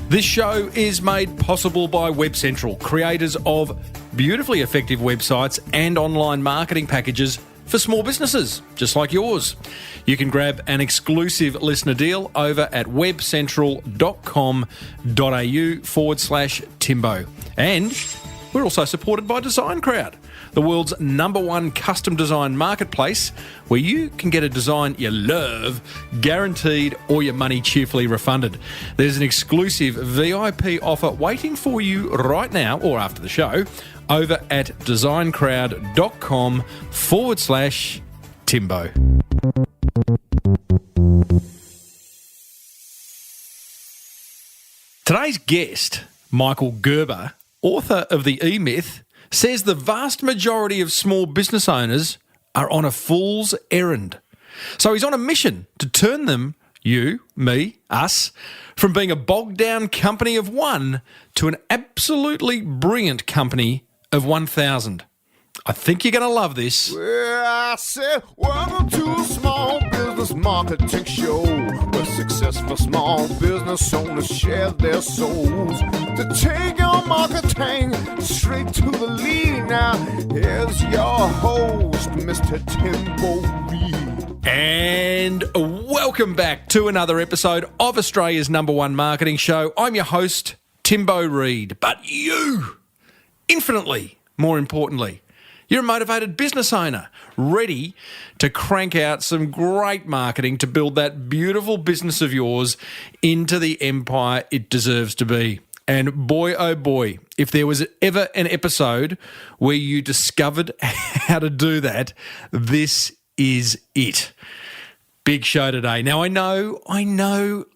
This show is made possible by WebCentral, creators of beautifully effective websites and online marketing packages for small businesses, just like yours. You can grab an exclusive listener deal over at webcentral.com.au/Timbo. And we're also supported by DesignCrowd, the world's #1 custom design marketplace where you can get a design you love guaranteed or your money cheerfully refunded. There's an exclusive VIP offer waiting for you right now or after the show over at designcrowd.com/Timbo. Today's guest, Michael Gerber, author of the eMyth, says the vast majority of small business owners are on a fool's errand. So he's on a mission to turn them, you, me, us, from being a bogged down company of one to an absolutely brilliant company of 1,000. I think you're going to love this. Well, I said, welcome to a small business marketing show where successful small business owners share their souls to take your marketing straight to the lead. Now, here's your host, Mr. Timbo Reid. And welcome back to another episode of Australia's #1 marketing show. I'm your host, Timbo Reid. But you, infinitely more importantly, you're a motivated business owner, ready to crank out some great marketing to build that beautiful business of yours into the empire it deserves to be. And boy, oh boy, if there was ever an episode where you discovered how to do that, this is it. Big show today. Now, I know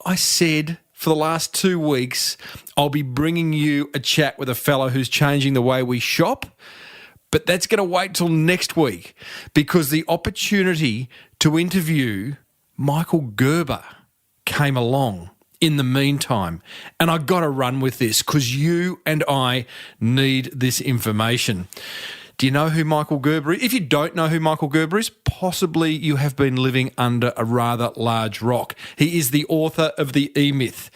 I said for the last 2 weeks I'll be bringing you a chat with a fellow who's changing the way we shop. But that's going to wait till next week because the opportunity to interview Michael Gerber came along in the meantime. And I got to run with this because you and I need this information. Do you know who Michael Gerber is? If you don't know who Michael Gerber is, possibly you have been living under a rather large rock. He is the author of the eMyth.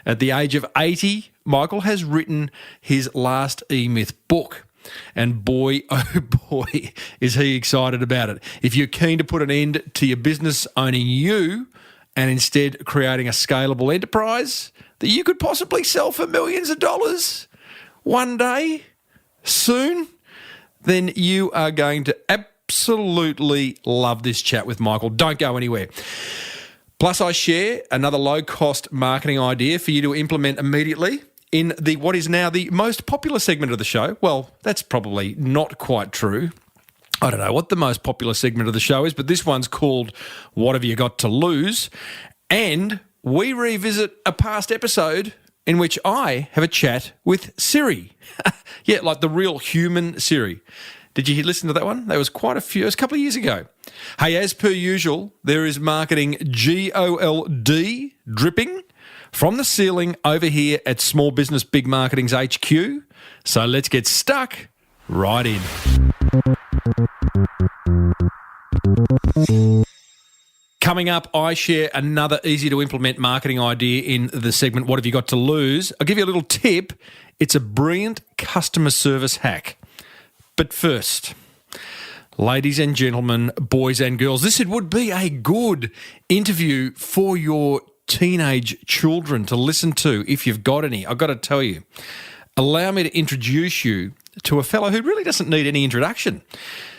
At the age of 80, Michael has written his last eMyth book. And boy, oh boy, is he excited about it. If you're keen to put an end to your business owning you and instead creating a scalable enterprise that you could possibly sell for millions of dollars one day, soon, then you are going to absolutely love this chat with Michael. Don't go anywhere. Plus, I share another low-cost marketing idea for you to implement immediately in what is now the most popular segment of the show. Well, that's probably not quite true. I don't know what the most popular segment of the show is, but this one's called What Have You Got to Lose? And we revisit a past episode in which I have a chat with Siri. Yeah, like the real human Siri. Did you listen to that one? That was quite a few. It was a couple of years ago. Hey, as per usual, there is marketing GOLD dripping from the ceiling over here at Small Business Big Marketing's HQ. So let's get stuck right in. Coming up, I share another easy-to-implement marketing idea in the segment, What Have You Got to Lose? I'll give you a little tip. It's a brilliant customer service hack. But first, ladies and gentlemen, boys and girls, this would be a good interview for your teenage children to listen to if you've got any. I've got to tell you, allow me to introduce you to a fellow who really doesn't need any introduction.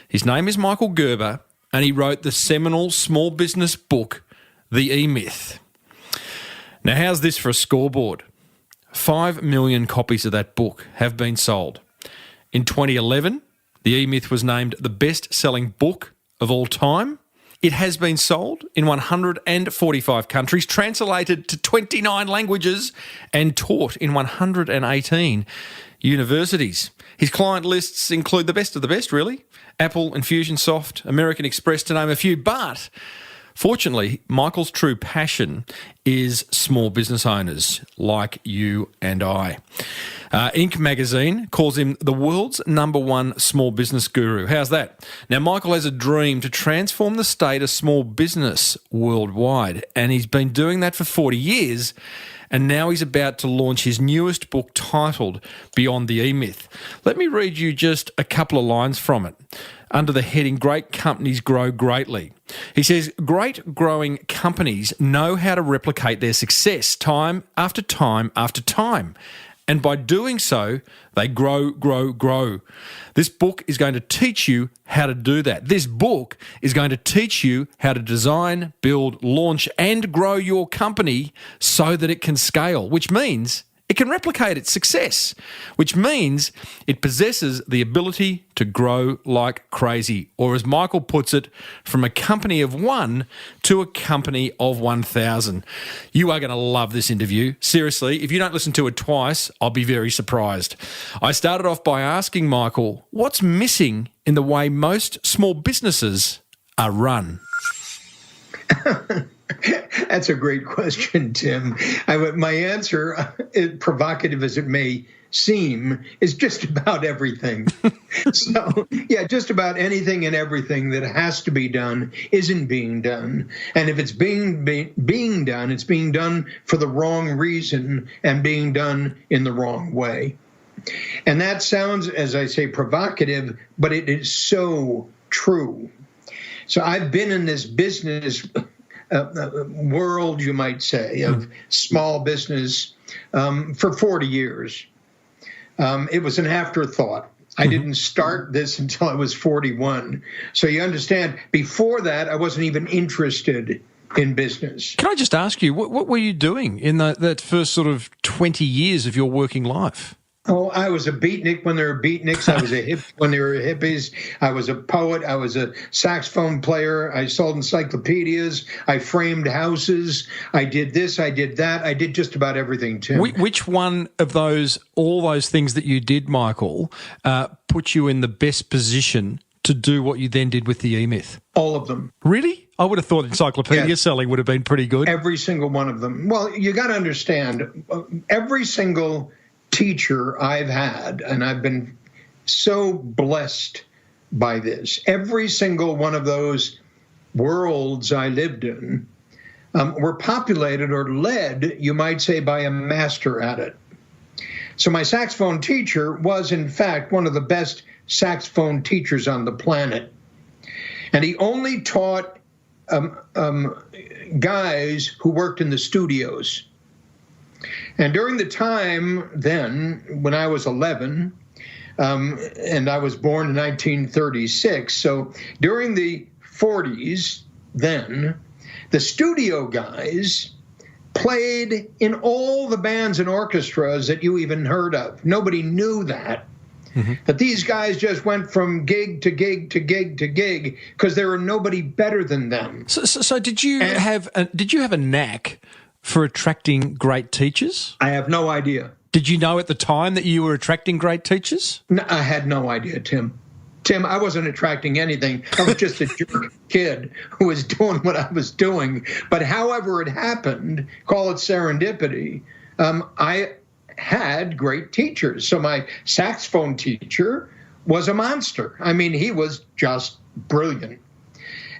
His name is Michael Gerber, and he wrote the seminal small business book, The eMyth. Now, how's this for a scoreboard? 5 million copies of that book have been sold. In 2011, The eMyth was named the best-selling book of all time. It has been sold in 145 countries, translated to 29 languages, and taught in 118 universities. His client lists include the best of the best, really. Apple, Infusionsoft, American Express, to name a few. But fortunately, Michael's true passion is small business owners like you and I. Inc. magazine calls him the world's #1 small business guru. How's that? Now, Michael has a dream to transform the state of small business worldwide, and he's been doing that for 40 years. and now he's about to launch his newest book titled Beyond the eMyth. Let me read you just a couple of lines from it. Under the heading, Great Companies Grow Greatly. He says, great growing companies know how to replicate their success time after time after time. And by doing so, they grow, grow, grow. This book is going to teach you how to do that. This book is going to teach you how to design, build, launch, and grow your company so that it can scale, which means it can replicate its success, which means it possesses the ability to grow like crazy, or as Michael puts it, from a company of one to a company of 1,000. You are going to love this interview. Seriously, if you don't listen to it twice, I'll be very surprised. I started off by asking Michael, what's missing in the way most small businesses are run? That's a great question, Tim. My answer, provocative as it may seem, is just about everything. So, yeah, just about anything and everything that has to be done isn't being done. And if it's being done, it's being done for the wrong reason and being done in the wrong way. And that sounds, as I say, provocative, but it is so true. So I've been in this business world, you might say, of small business for 40 years. It was an afterthought. I didn't start this until I was 41. So you understand, before that, I wasn't even interested in business. Can I just ask you, what were you doing in that first sort of 20 years of your working life? Oh, I was a beatnik when there were beatniks. I was a hippie when there were hippies. I was a poet. I was a saxophone player. I sold encyclopedias. I framed houses. I did this. I did that. I did just about everything, Tim. Which one of all those things that you did, Michael, put you in the best position to do what you then did with the eMyth? All of them. Really? I would have thought encyclopedia selling would have been pretty good. Every single one of them. Well, you got to understand, every single teacher I've had, and I've been so blessed by this, every single one of those worlds I lived in were populated or led, you might say, by a master at it. So my saxophone teacher was, in fact, one of the best saxophone teachers on the planet. And he only taught guys who worked in the studios. And during the time then, when I was 11, and I was born in 1936, so during the 40s then, the studio guys played in all the bands and orchestras that you even heard of. Nobody knew that. That these guys just went from gig to gig to gig to gig because there were nobody better than them. So did you have a knack for attracting great teachers? I have no idea. Did you know at the time that you were attracting great teachers? No, I had no idea, Tim. I wasn't attracting anything. I was just a jerk kid who was doing what I was doing. But however it happened, call it serendipity, I had great teachers. So my saxophone teacher was a monster. I mean, he was just brilliant.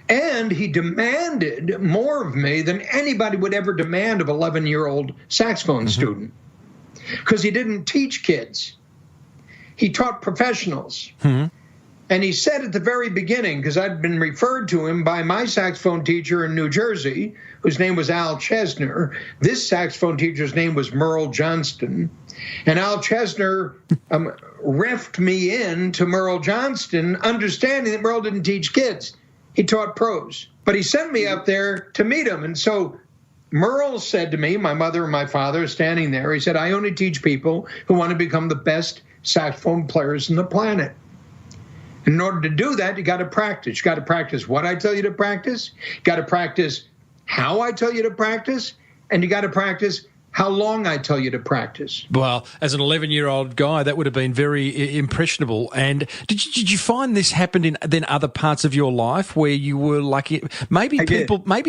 And he demanded more of me than anybody would ever demand of an 11-year-old saxophone student, because he didn't teach kids. He taught professionals. And he said at the very beginning, because I'd been referred to him by my saxophone teacher in New Jersey, whose name was Al Chesner. This saxophone teacher's name was Merle Johnston. And Al Chesner reffed me in to Merle Johnston, understanding that Merle didn't teach kids. He taught pros. But he sent me up there to meet him. And so Merle said to me, my mother and my father standing there, he said, I only teach people who want to become the best saxophone players on the planet. In order to do that, you got to practice. You got to practice what I tell you to practice. You got to practice how I tell you to practice. And you got to practice how long I tell you to practice. Well, as an 11-year-old guy, that would have been very impressionable. And did you find this happened in then other parts of your life where you were lucky? Maybe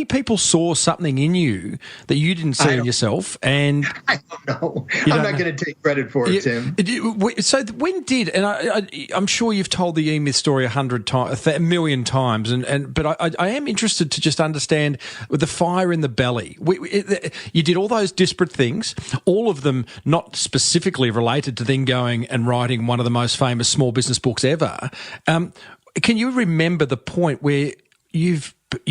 people saw something in you that you didn't see in yourself. And I don't know. I'm not going to take credit for it, Tim. So when did, and I'm sure you've told the eMyth story 1,000,000 times, but I am interested to just understand with the fire in the belly. You did all those disparate separate things, all of them not specifically related to then going and writing one of the most famous small business books ever. Can you remember the point where you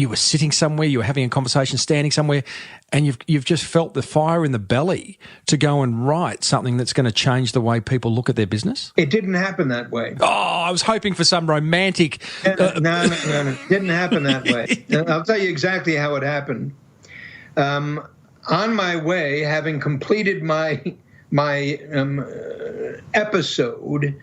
were sitting somewhere, you were having a conversation, standing somewhere, and you've just felt the fire in the belly to go and write something that's going to change the way people look at their business? It didn't happen that way. Oh, I was hoping for some romantic... No. It didn't happen that way. I'll tell you exactly how it happened. On my way, having completed my episode,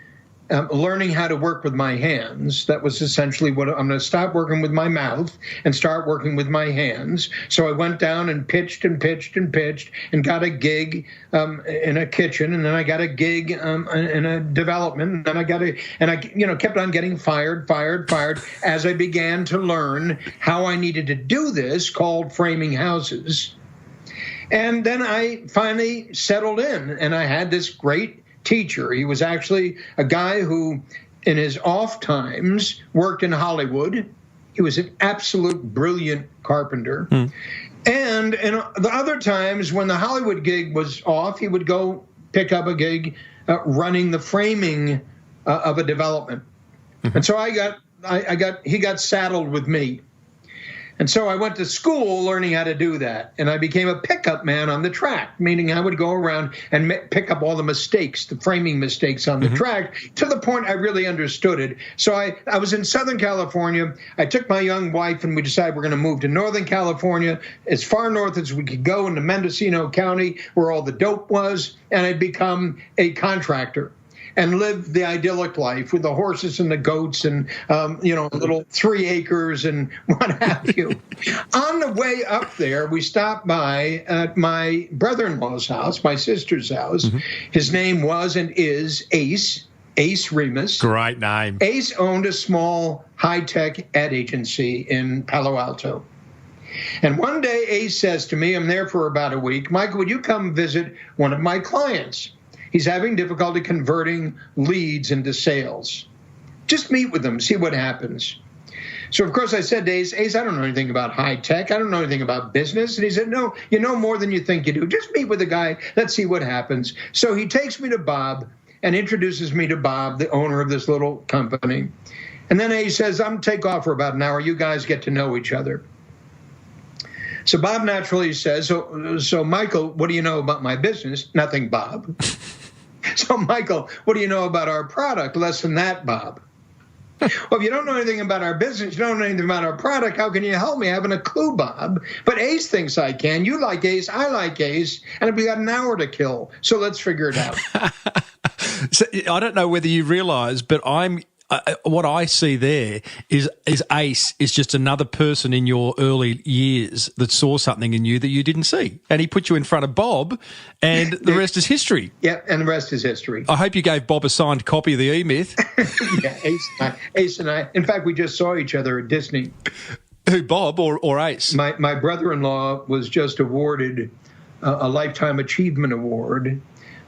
learning how to work with my hands. That was essentially what I'm going to stop working with my mouth and start working with my hands. So I went down and pitched and got a gig in a kitchen, and then I got a gig in a development, and then I kept on getting fired as I began to learn how I needed to do this, called framing houses. And then I finally settled in, and I had this great teacher. He was actually a guy who, in his off times, worked in Hollywood. He was an absolute brilliant carpenter. And in the other times, when the Hollywood gig was off, he would go pick up a gig running the framing of a development. And so he got saddled with me. And so I went to school learning how to do that. And I became a pickup man on the track, meaning I would go around and pick up all the mistakes, the framing mistakes on the track, to the point I really understood it. So I was in Southern California. I took my young wife, and we decided we're going to move to Northern California, as far north as we could go, into Mendocino County, where all the dope was. And I'd become a contractor and lived the idyllic life with the horses and the goats and, little 3 acres and what have you. On the way up there, we stopped by at my brother-in-law's house, my sister's house. His name was and is Ace Remus. Great name. Ace owned a small high-tech ad agency in Palo Alto. And one day Ace says to me, I'm there for about a week, Michael, would you come visit one of my clients? He's having difficulty converting leads into sales. Just meet with him, see what happens. So, of course, I said to Ace, I don't know anything about high tech. I don't know anything about business. And he said, no, you know more than you think you do. Just meet with the guy. Let's see what happens. So he takes me to Bob and introduces me to Bob, the owner of this little company. And then Ace says, I'm going to take off for about an hour. You guys get to know each other. So Bob naturally says, so Michael, what do you know about my business? Nothing, Bob. So Michael, what do you know about our product? Less than that, Bob. Well, if you don't know anything about our business, you don't know anything about our product, how can you help me? I haven't a clue, Bob. But Ace thinks I can. You like Ace, I like Ace, and we got an hour to kill. So let's figure it out. So, I don't know whether you realise, but what I see there is Ace is just another person in your early years that saw something in you that you didn't see. And he put you in front of Bob, and the rest is history. Yeah, and the rest is history. I hope you gave Bob a signed copy of the eMyth. Yeah, Ace and I. In fact, we just saw each other at Disney. Who, Bob or Ace? My brother-in-law was just awarded a Lifetime Achievement Award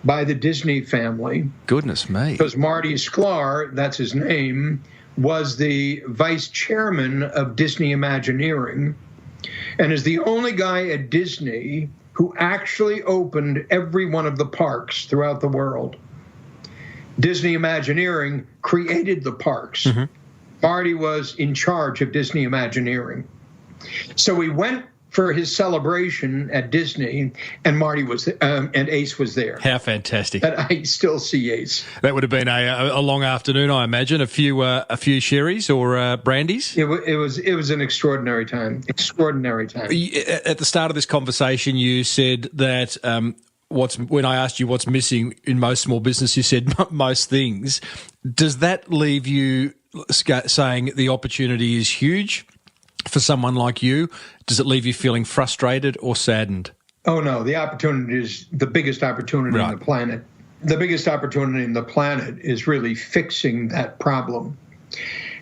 by the Disney family. Goodness me. Because Marty Sklar, that's his name, was the vice chairman of Disney Imagineering and is the only guy at Disney who actually opened every one of the parks throughout the world. Disney Imagineering created the parks. Marty was in charge of Disney Imagineering. So we went for his celebration at Disney, and Marty was and Ace was there. How fantastic! And I still see Ace. That would have been a long afternoon, I imagine. A few sherries or brandies. It was an extraordinary time. Extraordinary time. At the start of this conversation, you said that when I asked you what's missing in most small business, you said most things. Does that leave you saying the opportunity is huge for someone like you? Does it leave you feeling frustrated or saddened? Oh, no. The opportunity is the biggest opportunity on the planet. The biggest opportunity on the planet is really fixing that problem.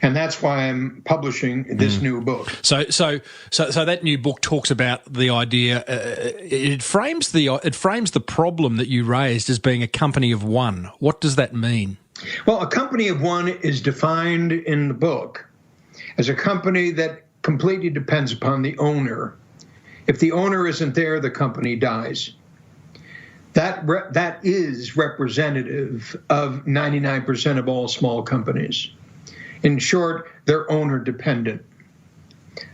And that's why I'm publishing this new book. So that new book talks about the idea. It frames the problem that you raised as being a company of one. What does that mean? Well, a company of one is defined in the book as a company that completely depends upon the owner. If the owner isn't there, the company dies. That is representative of 99% of all small companies. In short, they're owner dependent.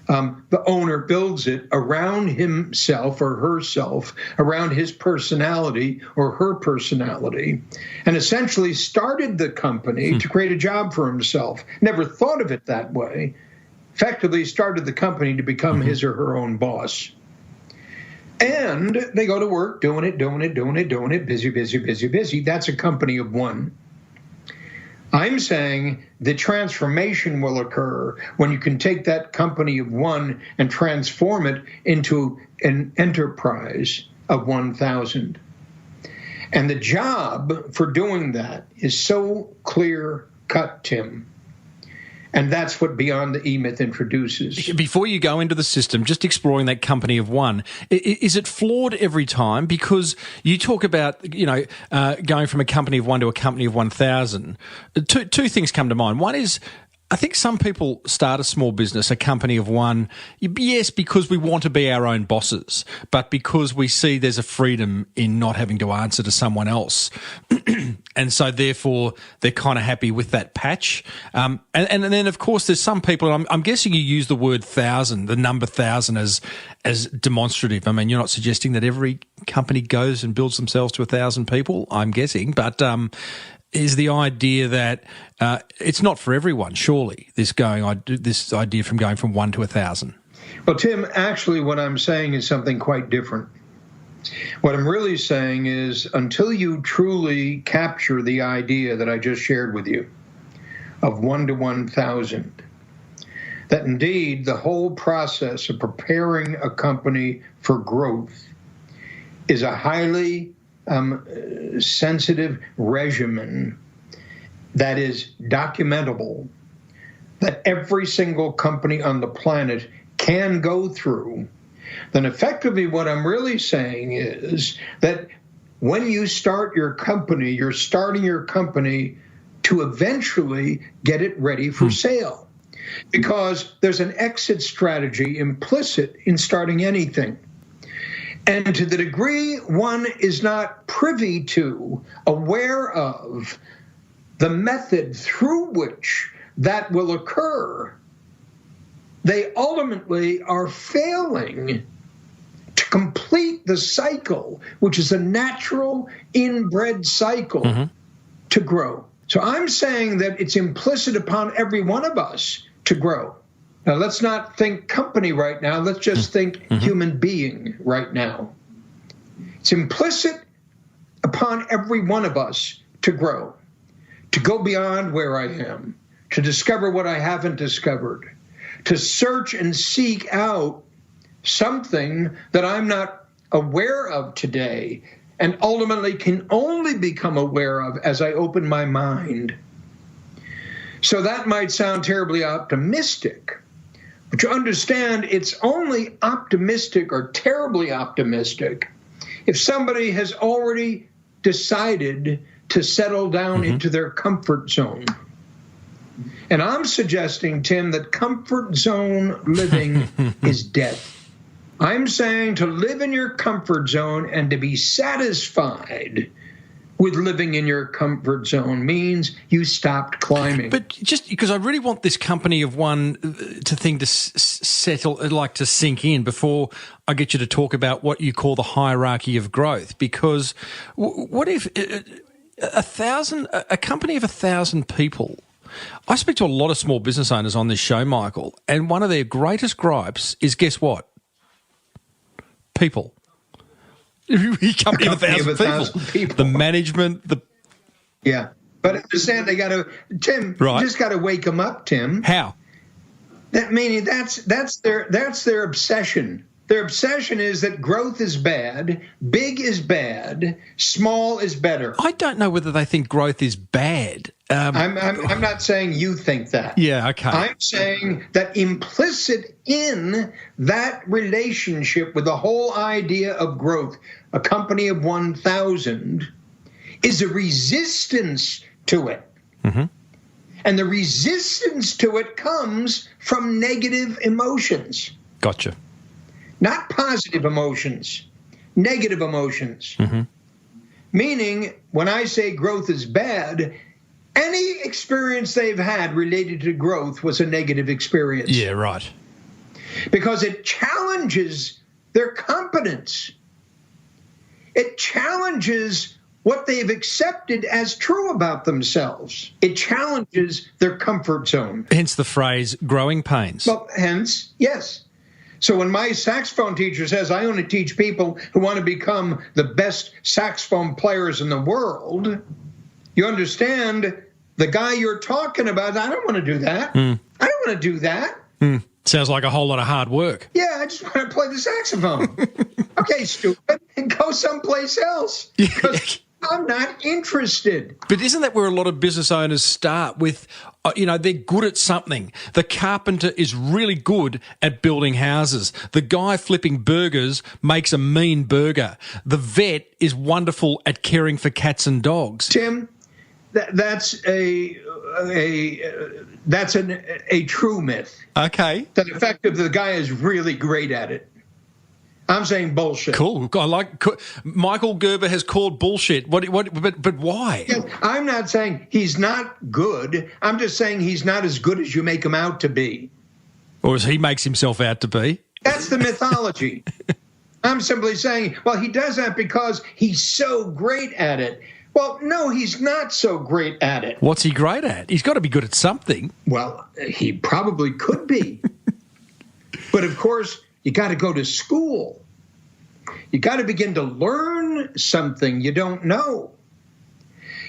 The owner builds it around himself or herself, around his personality or her personality, and essentially started the company to create a job for himself. Never thought of it that way. Effectively started the company to become his or her own boss. And they go to work doing it, busy. That's a company of one. I'm saying the transformation will occur when you can take that company of one and transform it into an enterprise of 1,000. And the job for doing that is so clear-cut, Tim. And that's what Beyond the eMyth introduces. Before you go into the system, just exploring that company of one, is it flawed every time? Because you talk about, going from a company of one to a company of 1,000. Two things come to mind. One is, I think some people start a small business, a company of one, yes, because we want to be our own bosses, but because we see there's a freedom in not having to answer to someone else. And so, therefore, they're kind of happy with that patch. And then, of course, there's some people, and I'm guessing you use the word 1,000, the number 1,000 as demonstrative. I mean, you're not suggesting that every company goes and builds themselves to 1,000 people, I'm guessing, but is the idea that it's not for everyone, surely, this idea from going from 1 to 1,000? Well, Tim, actually what I'm saying is something quite different. What I'm really saying is until you truly capture the idea that I just shared with you of 1 to 1,000, that indeed the whole process of preparing a company for growth is a highly sensitive regimen that is documentable, that every single company on the planet can go through, then effectively what I'm really saying is that when you start your company, you're starting your company to eventually get it ready for sale. Because there's an exit strategy implicit in starting anything. And to the degree one is not privy to, aware of the method through which that will occur, they ultimately are failing to complete the cycle, which is a natural inbred cycle to grow. So I'm saying that it's implicit upon every one of us to grow. Now, let's not think company right now. Let's just think human being right now. It's implicit upon every one of us to grow, to go beyond where I am, to discover what I haven't discovered, to search and seek out something that I'm not aware of today and ultimately can only become aware of as I open my mind. So that might sound terribly optimistic, but you understand it's only optimistic or terribly optimistic if somebody has already decided to settle down into their comfort zone. And I'm suggesting, Tim, that comfort zone living is death. I'm saying to live in your comfort zone and to be satisfied with living in your comfort zone means you stopped climbing. But just because I really want this company of one to settle, like to sink in before I get you to talk about what you call the hierarchy of growth. Because what if a company of 1,000 people? I speak to a lot of small business owners on this show, Michael, and one of their greatest gripes is, guess what? People. Company of 1,000 people. The management, Yeah. But understand they got to, Tim, right. You just got to wake them up, Tim. How? That meaning that's their obsession. Their obsession is that growth is bad, big is bad, small is better. I don't know whether they think growth is bad. I'm not saying you think that. Yeah, okay. I'm saying that implicit in that relationship with the whole idea of growth, a company of 1,000, is a resistance to it. And the resistance to it comes from negative emotions. Gotcha. Not positive emotions, negative emotions. Meaning, when I say growth is bad, any experience they've had related to growth was a negative experience. Yeah, right. Because it challenges their competence. It challenges what they've accepted as true about themselves. It challenges their comfort zone. Hence the phrase growing pains. Well, hence, yes. So when my saxophone teacher says, I only teach people who want to become the best saxophone players in the world, you understand the guy you're talking about, I don't want to do that. I don't want to do that. Sounds like a whole lot of hard work. Yeah, I just want to play the saxophone. Okay, stupid. And go someplace else. Because I'm not interested. But isn't that where a lot of business owners start with, they're good at something. The carpenter is really good at building houses. The guy flipping burgers makes a mean burger. The vet is wonderful at caring for cats and dogs. Tim, that's a true myth. Okay. That the fact that the guy is really great at it. I'm saying bullshit. Cool. Michael Gerber has called bullshit. But why? Yes, I'm not saying he's not good. I'm just saying he's not as good as you make him out to be. Or as he makes himself out to be. That's the mythology. I'm simply saying, well, he does that because he's so great at it. Well, no, he's not so great at it. What's he great at? He's got to be good at something. Well, he probably could be. But of course, you got to go to school. You got to begin to learn something you don't know.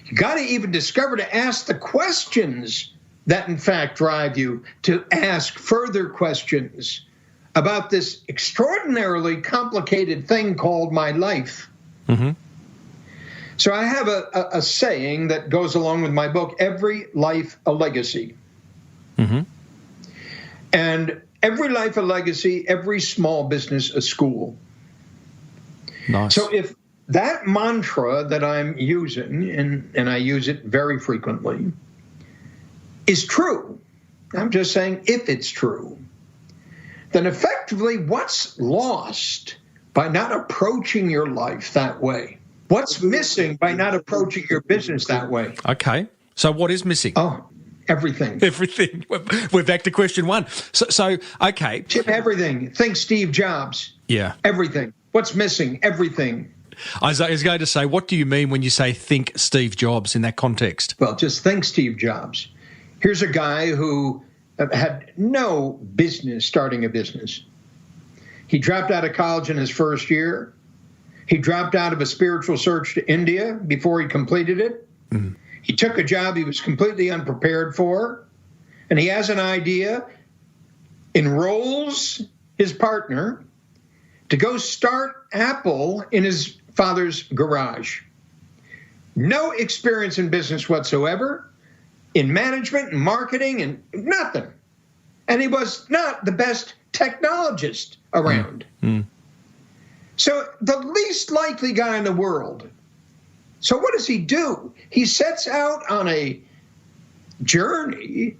You got to even discover to ask the questions that in fact drive you to ask further questions about this extraordinarily complicated thing called my life. Mm-hmm. So I have a saying that goes along with my book, Every Life a Legacy. Mm-hmm. And every life a legacy, every small business a school. Nice. So if that mantra that I'm using, and I use it very frequently, is true, I'm just saying if it's true, then effectively what's lost by not approaching your life that way? What's missing by not approaching your business that way? Okay. So what is missing? Oh, everything. Everything. We're back to question one. So okay. Chip, everything. Think Steve Jobs. Yeah. Everything. What's missing? Everything. I was going to say, what do you mean when you say think Steve Jobs in that context? Well, just think Steve Jobs. Here's a guy who had no business starting a business. He dropped out of college in his first year. He dropped out of a spiritual search to India before he completed it. Mm. He took a job he was completely unprepared for, and he has an idea, enrolls his partner to go start Apple in his father's garage. No experience in business whatsoever, in management and marketing and nothing. And he was not the best technologist around. Mm. So the least likely guy in the world. So what does he do? He sets out on a journey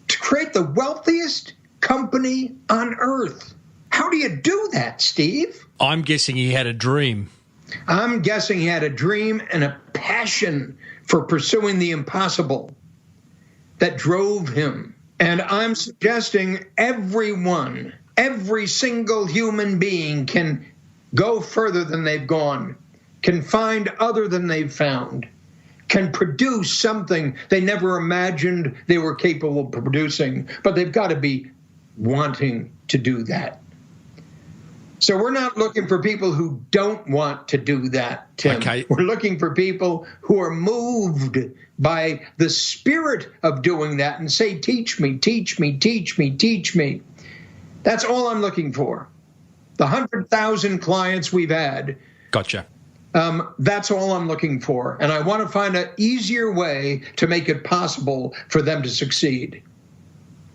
to create the wealthiest company on earth. How do you do that, Steve? I'm guessing he had a dream. I'm guessing he had a dream and a passion for pursuing the impossible that drove him. And I'm suggesting everyone, every single human being can go further than they've gone, can find other than they've found, can produce something they never imagined they were capable of producing, but they've got to be wanting to do that. So we're not looking for people who don't want to do that, Tim. Okay. We're looking for people who are moved by the spirit of doing that and say, teach me, teach me, teach me, teach me. That's all I'm looking for. The 100,000 clients we've had. Gotcha. That's all I'm looking for. And I want to find an easier way to make it possible for them to succeed.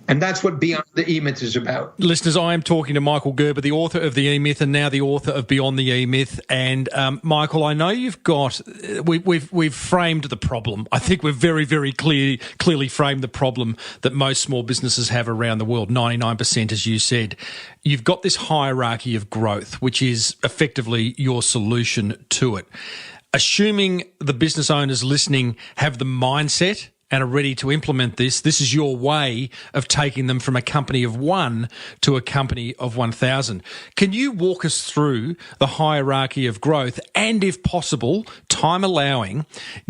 And that's what Beyond the eMyth is about. Listeners, I am talking to Michael Gerber, the author of the eMyth and now the author of Beyond the eMyth. And Michael, I know you've got we've framed the problem. I think we've very, very clearly framed the problem that most small businesses have around the world. 99%, as you said. You've got this hierarchy of growth, which is effectively your solution to it. assuming the business owners listening have the mindset and are ready to implement this, this is your way of taking them from a company of 1 to a company of 1,000. Can you walk us through the hierarchy of growth and, if possible, time allowing,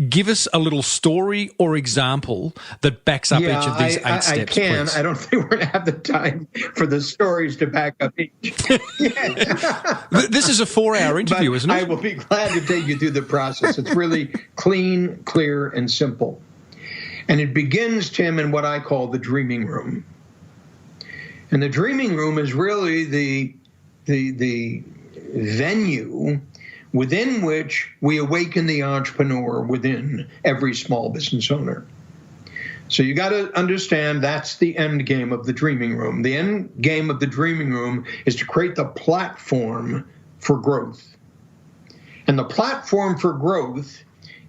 give us a little story or example that backs up each of these 8 steps, I can. please? I don't think we're going to have the time for the stories to back up each. This is a 4-hour interview, isn't it? I will be glad to take you through the process. It's really clean, clear, and simple. And it begins, Tim, in what I call the dreaming room. And the dreaming room is really the venue within which we awaken the entrepreneur within every small business owner. So you got to understand that's the end game of the dreaming room. The end game of the dreaming room is to create the platform for growth. And the platform for growth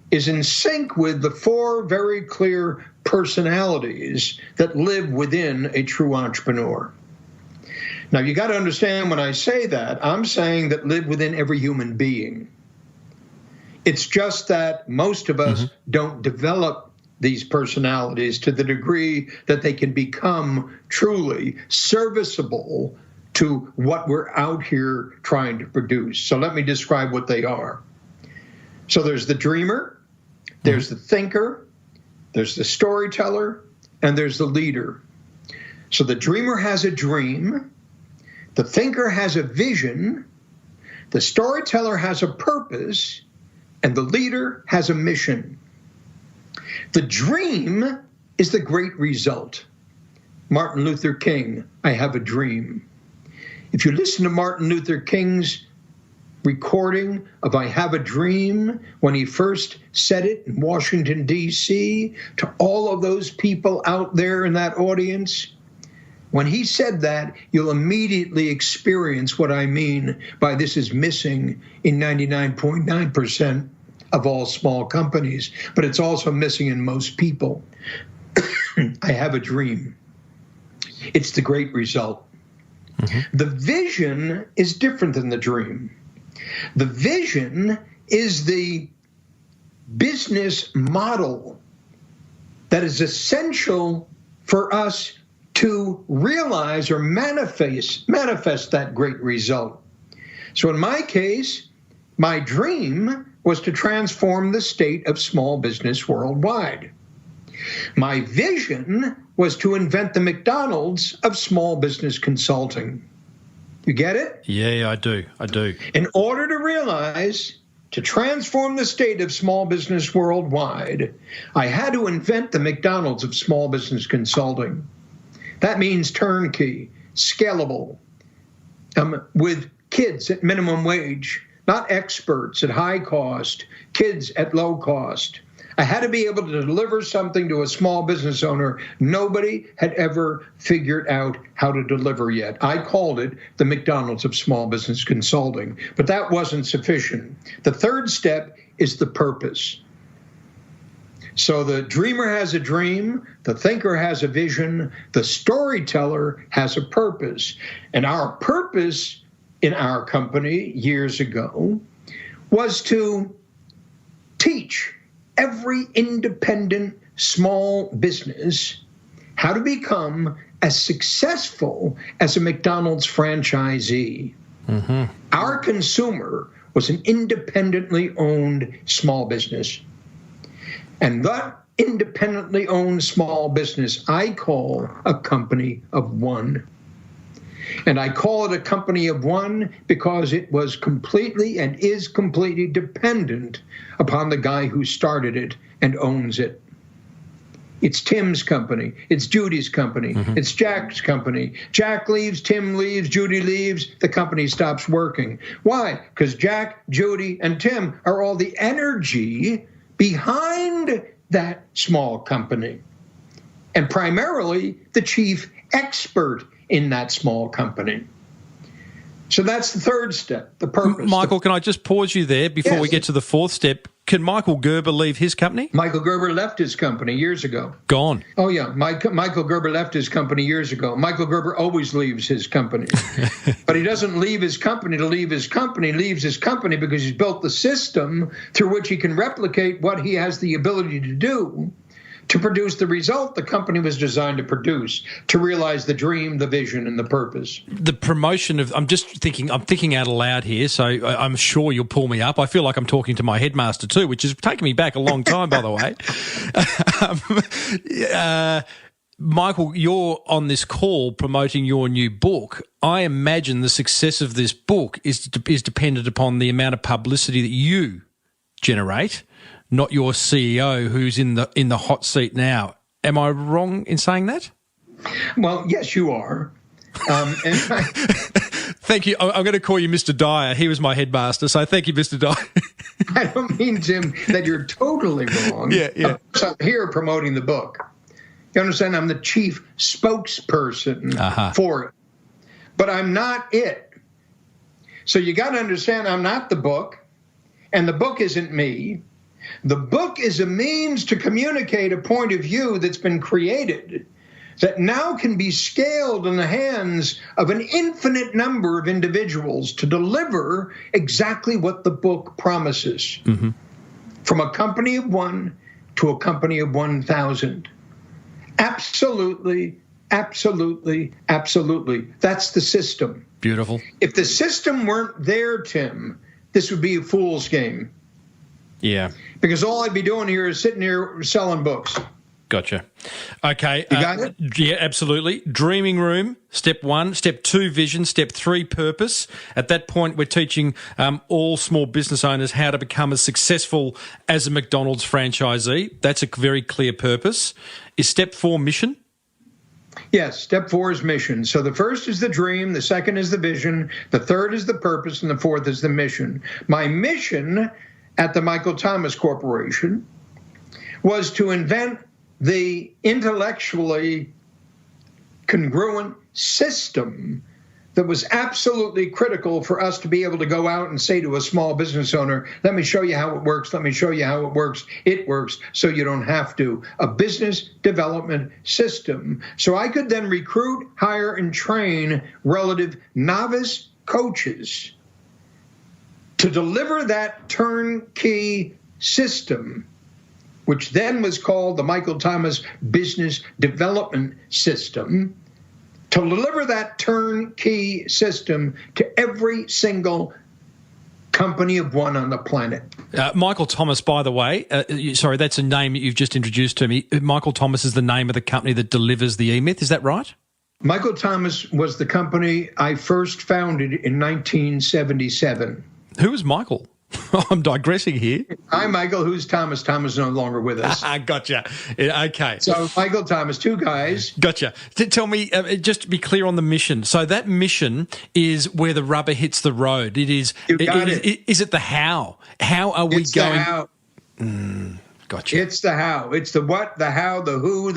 is in sync with the 4 very clear personalities that live within a true entrepreneur. Now, you got to understand when I say that, I'm saying that live within every human being. It's just that most of us don't develop these personalities to the degree that they can become truly serviceable to what we're out here trying to produce. So let me describe what they are. So there's the dreamer, there's the thinker, there's the storyteller, and there's the leader. So the dreamer has a dream, the thinker has a vision, the storyteller has a purpose, and the leader has a mission. The dream is the great result. Martin Luther King, I have a dream. If you listen to Martin Luther King's recording of I Have a Dream, when he first said it in Washington, D.C., to all of those people out there in that audience, when he said that, you'll immediately experience what I mean by this is missing in 99.9% of all small companies, but it's also missing in most people. I have a dream. It's the great result. The vision is different than the dream. The vision is the business model that is essential for us to realize or manifest that great result. So in my case, my dream was to transform the state of small business worldwide. My vision was to invent the McDonald's of small business consulting. You get it? Yeah, I do. In order to realize, to transform the state of small business worldwide, I had to invent the McDonald's of small business consulting. That means turnkey, scalable, with kids at minimum wage, not experts at high cost, kids at low cost. I had to be able to deliver something to a small business owner nobody had ever figured out how to deliver yet. I called it the McDonald's of small business consulting, but that wasn't sufficient. The third step is the purpose. So the dreamer has a dream, the thinker has a vision, the storyteller has a purpose. And our purpose in our company years ago was to teach every independent small business how to become as successful as a McDonald's franchisee. Our consumer was an independently owned small business. And that independently owned small business I call a company of one. And I call it a company of one because it was completely and is completely dependent upon the guy who started it and owns it. It's Tim's company. It's Judy's company. It's Jack's company. Jack leaves, Tim leaves, Judy leaves, the company stops working. Why? Because Jack, Judy, and Tim are all the energy behind that small company, and primarily the chief expert in that small company. So that's the third step, the purpose. Michael, can I just pause you there before we get to the fourth step? Can Michael Gerber leave his company? Michael Gerber left his company years ago. Gone. Oh, yeah. Michael Gerber left his company years ago. Michael Gerber always leaves his company. But he doesn't leave his company to leave his company. He leaves his company because he's built the system through which he can replicate what he has the ability to do to produce the result the company was designed to produce, to realize the dream, the vision, and the purpose. The promotion of, I'm thinking out aloud here, so I'm sure you'll pull me up. I feel like I'm talking to my headmaster too, which has taken me back a long time, by the way. Michael, you're on this call promoting your new book. I imagine the success of this book is dependent upon the amount of publicity that you generate, not your CEO who's in the hot seat now. Am I wrong in saying that? Well, yes, you are. Thank you. I'm going to call you Mr. Dyer. He was my headmaster, so thank you, Mr. Dyer. I don't mean, Jim, that you're totally wrong. Yeah. Of course, I'm here promoting the book. You understand? I'm the chief spokesperson for it. But I'm not it. So you got to understand I'm not the book, and the book isn't me. The book is a means to communicate a point of view that's been created that now can be scaled in the hands of an infinite number of individuals to deliver exactly what the book promises. Mm-hmm. From a company of one to a company of 1,000. Absolutely, absolutely, absolutely. That's the system. Beautiful. If the system weren't there, Tim, this would be a fool's game. Yeah. Because all I'd be doing here is sitting here selling books. Gotcha. Okay. You got it? Yeah, absolutely. Dreaming room, step 1. Step 2, vision. Step 3, purpose. At that point, we're teaching all small business owners how to become as successful as a McDonald's franchisee. That's a very clear purpose. Is step 4 mission? Yes, step 4 is mission. So the first is the dream, the second is the vision, the third is the purpose, and the fourth is the mission. My mission at the Michael Thomas Corporation was to invent the intellectually congruent system that was absolutely critical for us to be able to go out and say to a small business owner, let me show you how it works, let me show you how it works. It works, so you don't have to. A business development system. So I could then recruit, hire, and train relative novice coaches to deliver that turnkey system, which then was called the Michael Thomas Business Development System, to deliver that turnkey system to every single company of one on the planet. Michael Thomas, by the way, sorry, that's a name that you've just introduced to me. Michael Thomas is the name of the company that delivers the eMyth. Is that right? Michael Thomas was the company I first founded in 1977. Who was Michael? I'm digressing here. I'm Michael. Who's Thomas? Thomas is no longer with us. Gotcha. Okay. So Michael Thomas, two guys. Gotcha. Tell me, just to be clear on the mission. So that mission is where the rubber hits the road. It is. You got it. Is it the how? How are we going? The how. Gotcha. It's the how. It's the what, the how, the who,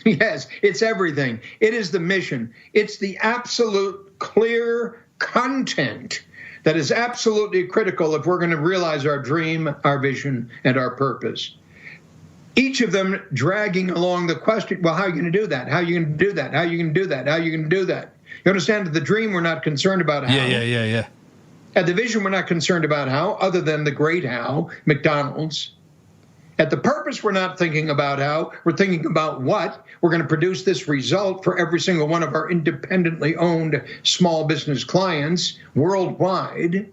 yes, it's everything. It is the mission. It's the absolute clear content that is absolutely critical if we're going to realize our dream, our vision, and our purpose. Each of them dragging along the question, well, how are you going to do that? How are you going to do that? How are you going to do that? How are you going to do that? You understand that the dream, we're not concerned about how. Yeah. At the vision, we're not concerned about how, other than the great how, McDonald's. At the purpose, we're not thinking about how. We're thinking about what. We're going to produce this result for every single one of our independently owned small business clients worldwide.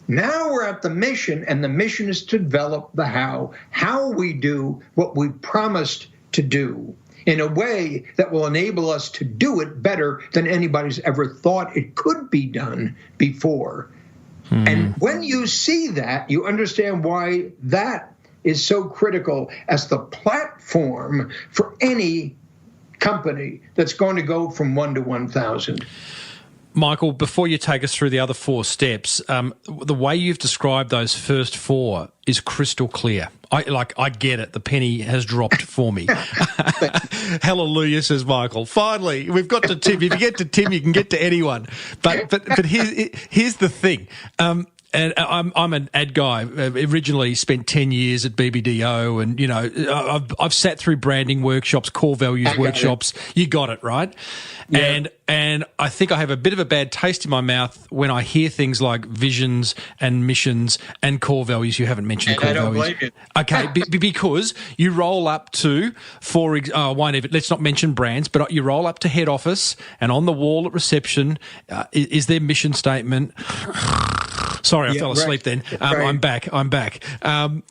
Now we're at the mission, and the mission is to develop the how. How we do what we promised to do in a way that will enable us to do it better than anybody's ever thought it could be done before. And when you see that, you understand why that is so critical as the platform for any company that's going to go from 1 to 1,000. Michael, before you take us through the other 4 steps, the way you've described those first 4 is crystal clear. I get it. The penny has dropped for me. Hallelujah, says Michael. Finally, we've got to Tim. If you get to Tim, you can get to anyone. But here's the thing. And I'm an ad guy. Originally spent 10 years at BBDO, and I've sat through branding workshops, core values workshops. You got it right. Yeah. And I think I have a bit of a bad taste in my mouth when I hear things like visions and missions and core values. You haven't mentioned core values. I don't blame you. Okay, because you roll up to let's not mention brands, but you roll up to head office, and on the wall at reception is their mission statement. Sorry, I fell asleep then. I'm back. And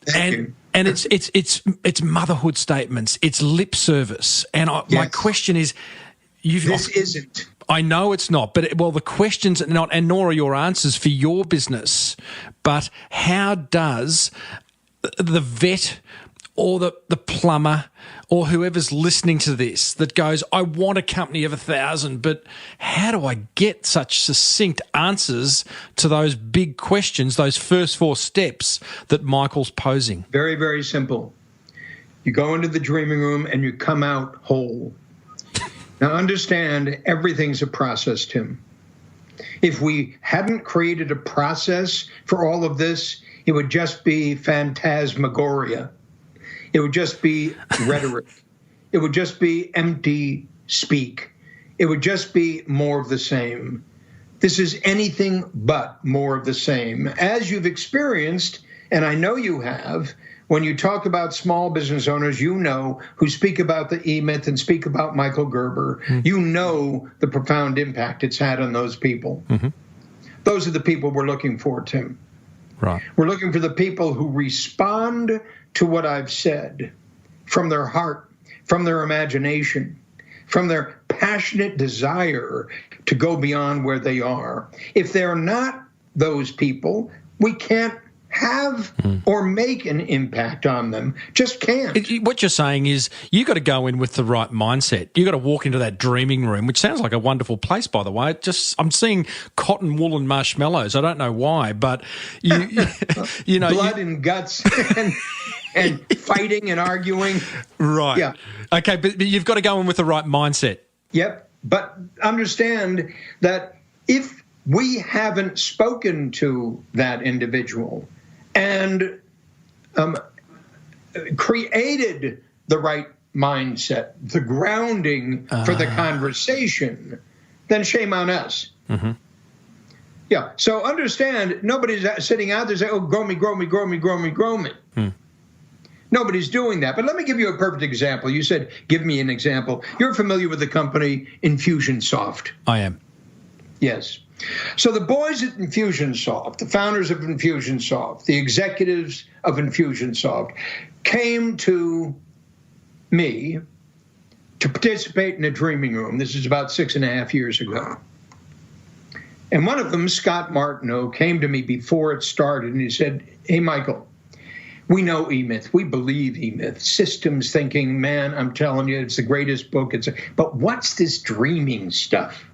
it's motherhood statements. It's lip service. And my question is, this isn't. I know it's not, but the questions are not, and nor are your answers for your business. But how does the vet or the plumber or whoever's listening to this that goes, I want a company of 1,000, but how do I get such succinct answers to those big questions, those first 4 steps that Michael's posing? Very, very simple. You go into the dreaming room and you come out whole. Now understand, everything's a process, Tim. If we hadn't created a process for all of this, it would just be phantasmagoria. It would just be rhetoric. It would just be empty speak. It would just be more of the same. This is anything but more of the same. As you've experienced, and I know you have, when you talk about small business owners, who speak about the eMyth and speak about Michael Gerber, you know the profound impact it's had on those people. Mm-hmm. Those are the people we're looking for, Tim. Right. We're looking for the people who respond to what I've said from their heart, from their imagination, from their passionate desire to go beyond where they are. If they're not those people, we can't have or make an impact on them. Just can't. What you're saying is you got to go in with the right mindset. You got to walk into that dreaming room, which sounds like a wonderful place, by the way. I'm seeing cotton wool and marshmallows. I don't know why, but you know, blood and guts and fighting and arguing. Right. Yeah. Okay, but you've got to go in with the right mindset. Yep. But understand that if we haven't spoken to that individual and created the right mindset, the grounding for the conversation, then shame on us. Mm-hmm. Yeah. So understand, nobody's sitting out there saying, oh, grow me, grow me, grow me, grow me, grow me. Nobody's doing that. But let me give you a perfect example. You said, give me an example. You're familiar with the company Infusionsoft. I am. Yes. So the boys at Infusionsoft, the founders of Infusionsoft, the executives of Infusionsoft, came to me to participate in a dreaming room. This is about 6.5 years ago. And one of them, Scott Martineau, came to me before it started, and he said, hey, Michael, we know eMyth. We believe eMyth. Systems thinking, man, I'm telling you, it's the greatest book. But what's this dreaming stuff?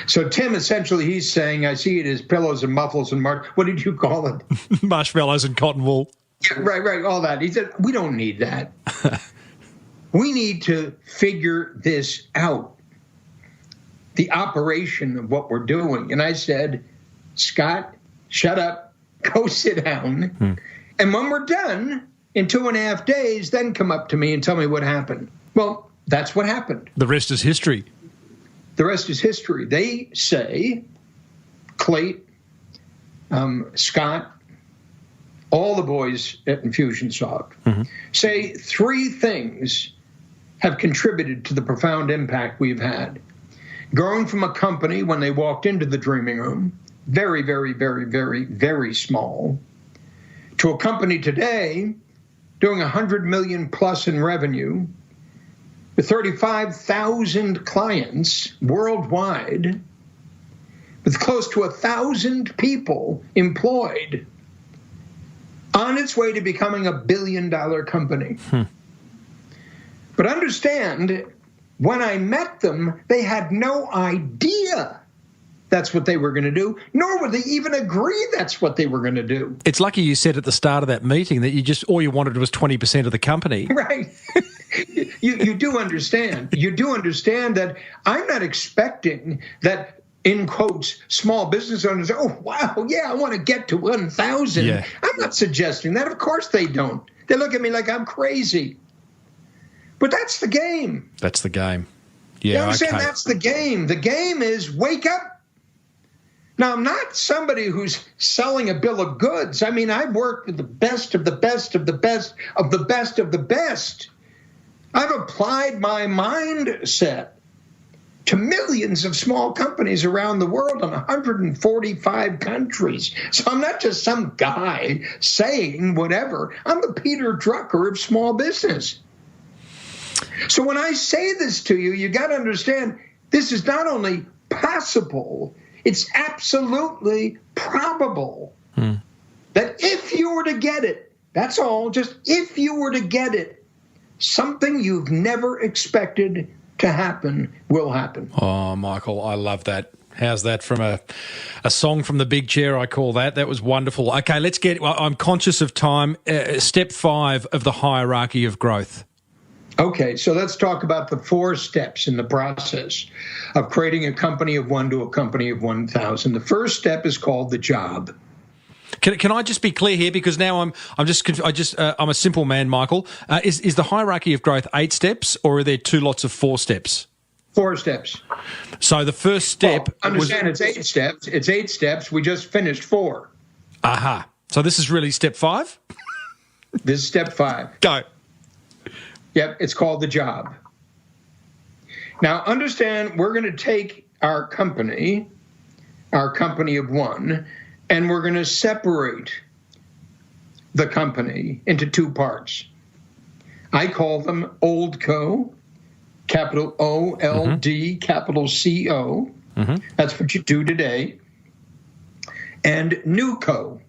So Tim, essentially, he's saying, I see it as pillows and muffles and what did you call it? Marshmallows and cotton wool. Yeah, right, all that. He said, we don't need that. We need to figure this out, the operation of what we're doing. And I said, Scott, shut up, go sit down. And when we're done, in 2.5 days, then come up to me and tell me what happened. Well, that's what happened. The rest is history. The rest is history. They say, Clayt, Scott, all the boys at Infusionsoft say 3 things have contributed to the profound impact we've had. Growing from a company when they walked into the dreaming room, very, very, very, very, very small, to a company today doing 100 million plus in revenue, with 35,000 clients worldwide, with close to 1,000 people employed, on its way to becoming $1 billion company. But understand, when I met them, they had no idea that's what they were going to do, nor would they even agree that's what they were going to do. It's lucky you said at the start of that meeting that all you wanted was 20% of the company. Right. You do understand. You do understand that I'm not expecting that in quotes, small business owners, oh, wow, yeah, I want to get to 1,000. Yeah. I'm not suggesting that. Of course they don't. They look at me like I'm crazy. But that's the game. That's the game. You Yeah, understand? okay. That's the game. The game is wake up. Now, I'm not somebody who's selling a bill of goods. I mean, I've worked with the best of the best of the best of the best of the best. I've applied my mindset to millions of small companies around the world in 145 countries. So I'm not just some guy saying whatever. I'm the Peter Drucker of small business. So when I say this to you, you got to understand this is not only possible, it's absolutely probable that if you were to get it, that's all, just if you were to get it, something you've never expected to happen will happen. Oh, Michael, I love that. How's that from a song from the big chair, I call that. That was wonderful. Okay, I'm conscious of time. Step 5 of the hierarchy of growth. Okay, so let's talk about the 4 steps in the process of creating a company of 1 to a company of 1,000. The first step is called the job. Can I just be clear here, because now I'm a simple man, Michael. Is the hierarchy of growth 8 steps, or are there 2 lots of 4 steps? 4 steps. So the first step. Understand, it's 8 steps. It's 8 steps. We just finished 4. Aha. So this is really step 5. This is step 5. Go. Yep, it's called the job. Now, understand, we're going to take our company of 1, and we're going to separate the company into 2 parts. I call them Old Co, capital O-L-D, capital C-O. That's what you do today. And New Co,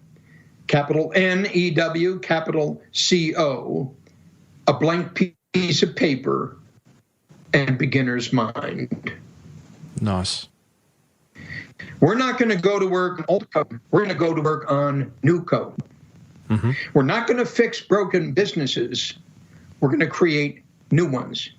capital N-E-W, capital C-O, a blank piece of paper and beginner's mind. Nice. We're not going to go to work on Old Co. We're going to go to work on New Co. We're not going to fix broken businesses. We're going to create new ones.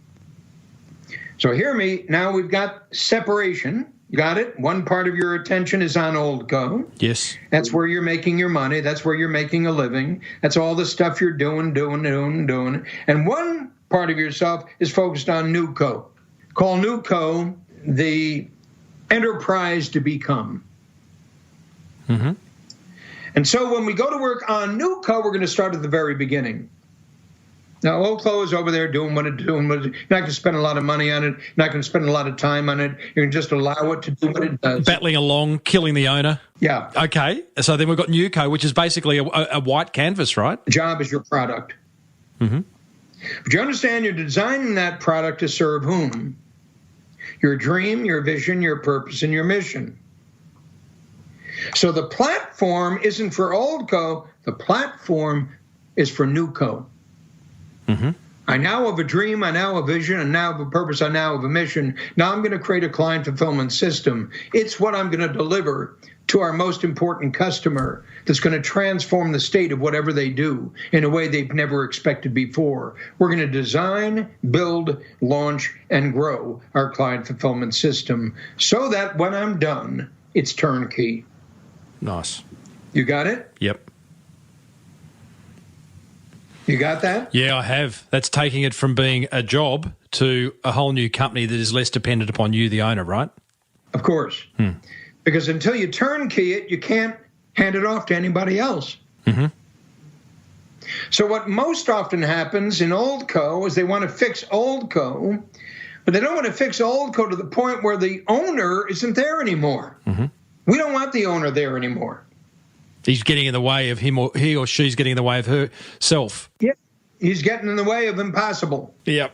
So hear me. Now we've got separation. You got it? One part of your attention is on Old Co. Yes. That's where you're making your money. That's where you're making a living. That's all the stuff you're doing. And one part of yourself is focused on New Co. Call New Co the enterprise to become. And so when we go to work on New Co, we're going to start at the very beginning. Now, Old Co is over there doing what it's doing. You're not going to spend a lot of money on it. You're not going to spend a lot of time on it. You're going to just allow it to do what it does. Battling along, killing the owner. Yeah. Okay. So then we've got New Co, which is basically a white canvas, right? The job is your product. But you understand you're designing that product to serve whom? Your dream, your vision, your purpose, and your mission. So the platform isn't for Old Co. The platform is for New Co. I now have a dream, I now have a vision, I now have a purpose, I now have a mission. Now I'm going to create a client fulfillment system. It's what I'm going to deliver to our most important customer that's going to transform the state of whatever they do in a way they've never expected before. We're going to design, build, launch, and grow our client fulfillment system so that when I'm done, it's turnkey. Nice. You got it? Yep. You got that? Yeah, I have. That's taking it from being a job to a whole new company that is less dependent upon you, the owner, right? Of course. Because until you turnkey it, you can't hand it off to anybody else. So what most often happens in Old Co is they want to fix Old Co, but they don't want to fix Old Co to the point where the owner isn't there anymore. We don't want the owner there anymore. He's getting in the way of him, or he or she's getting in the way of herself. Yeah, he's getting in the way of impossible. Yep.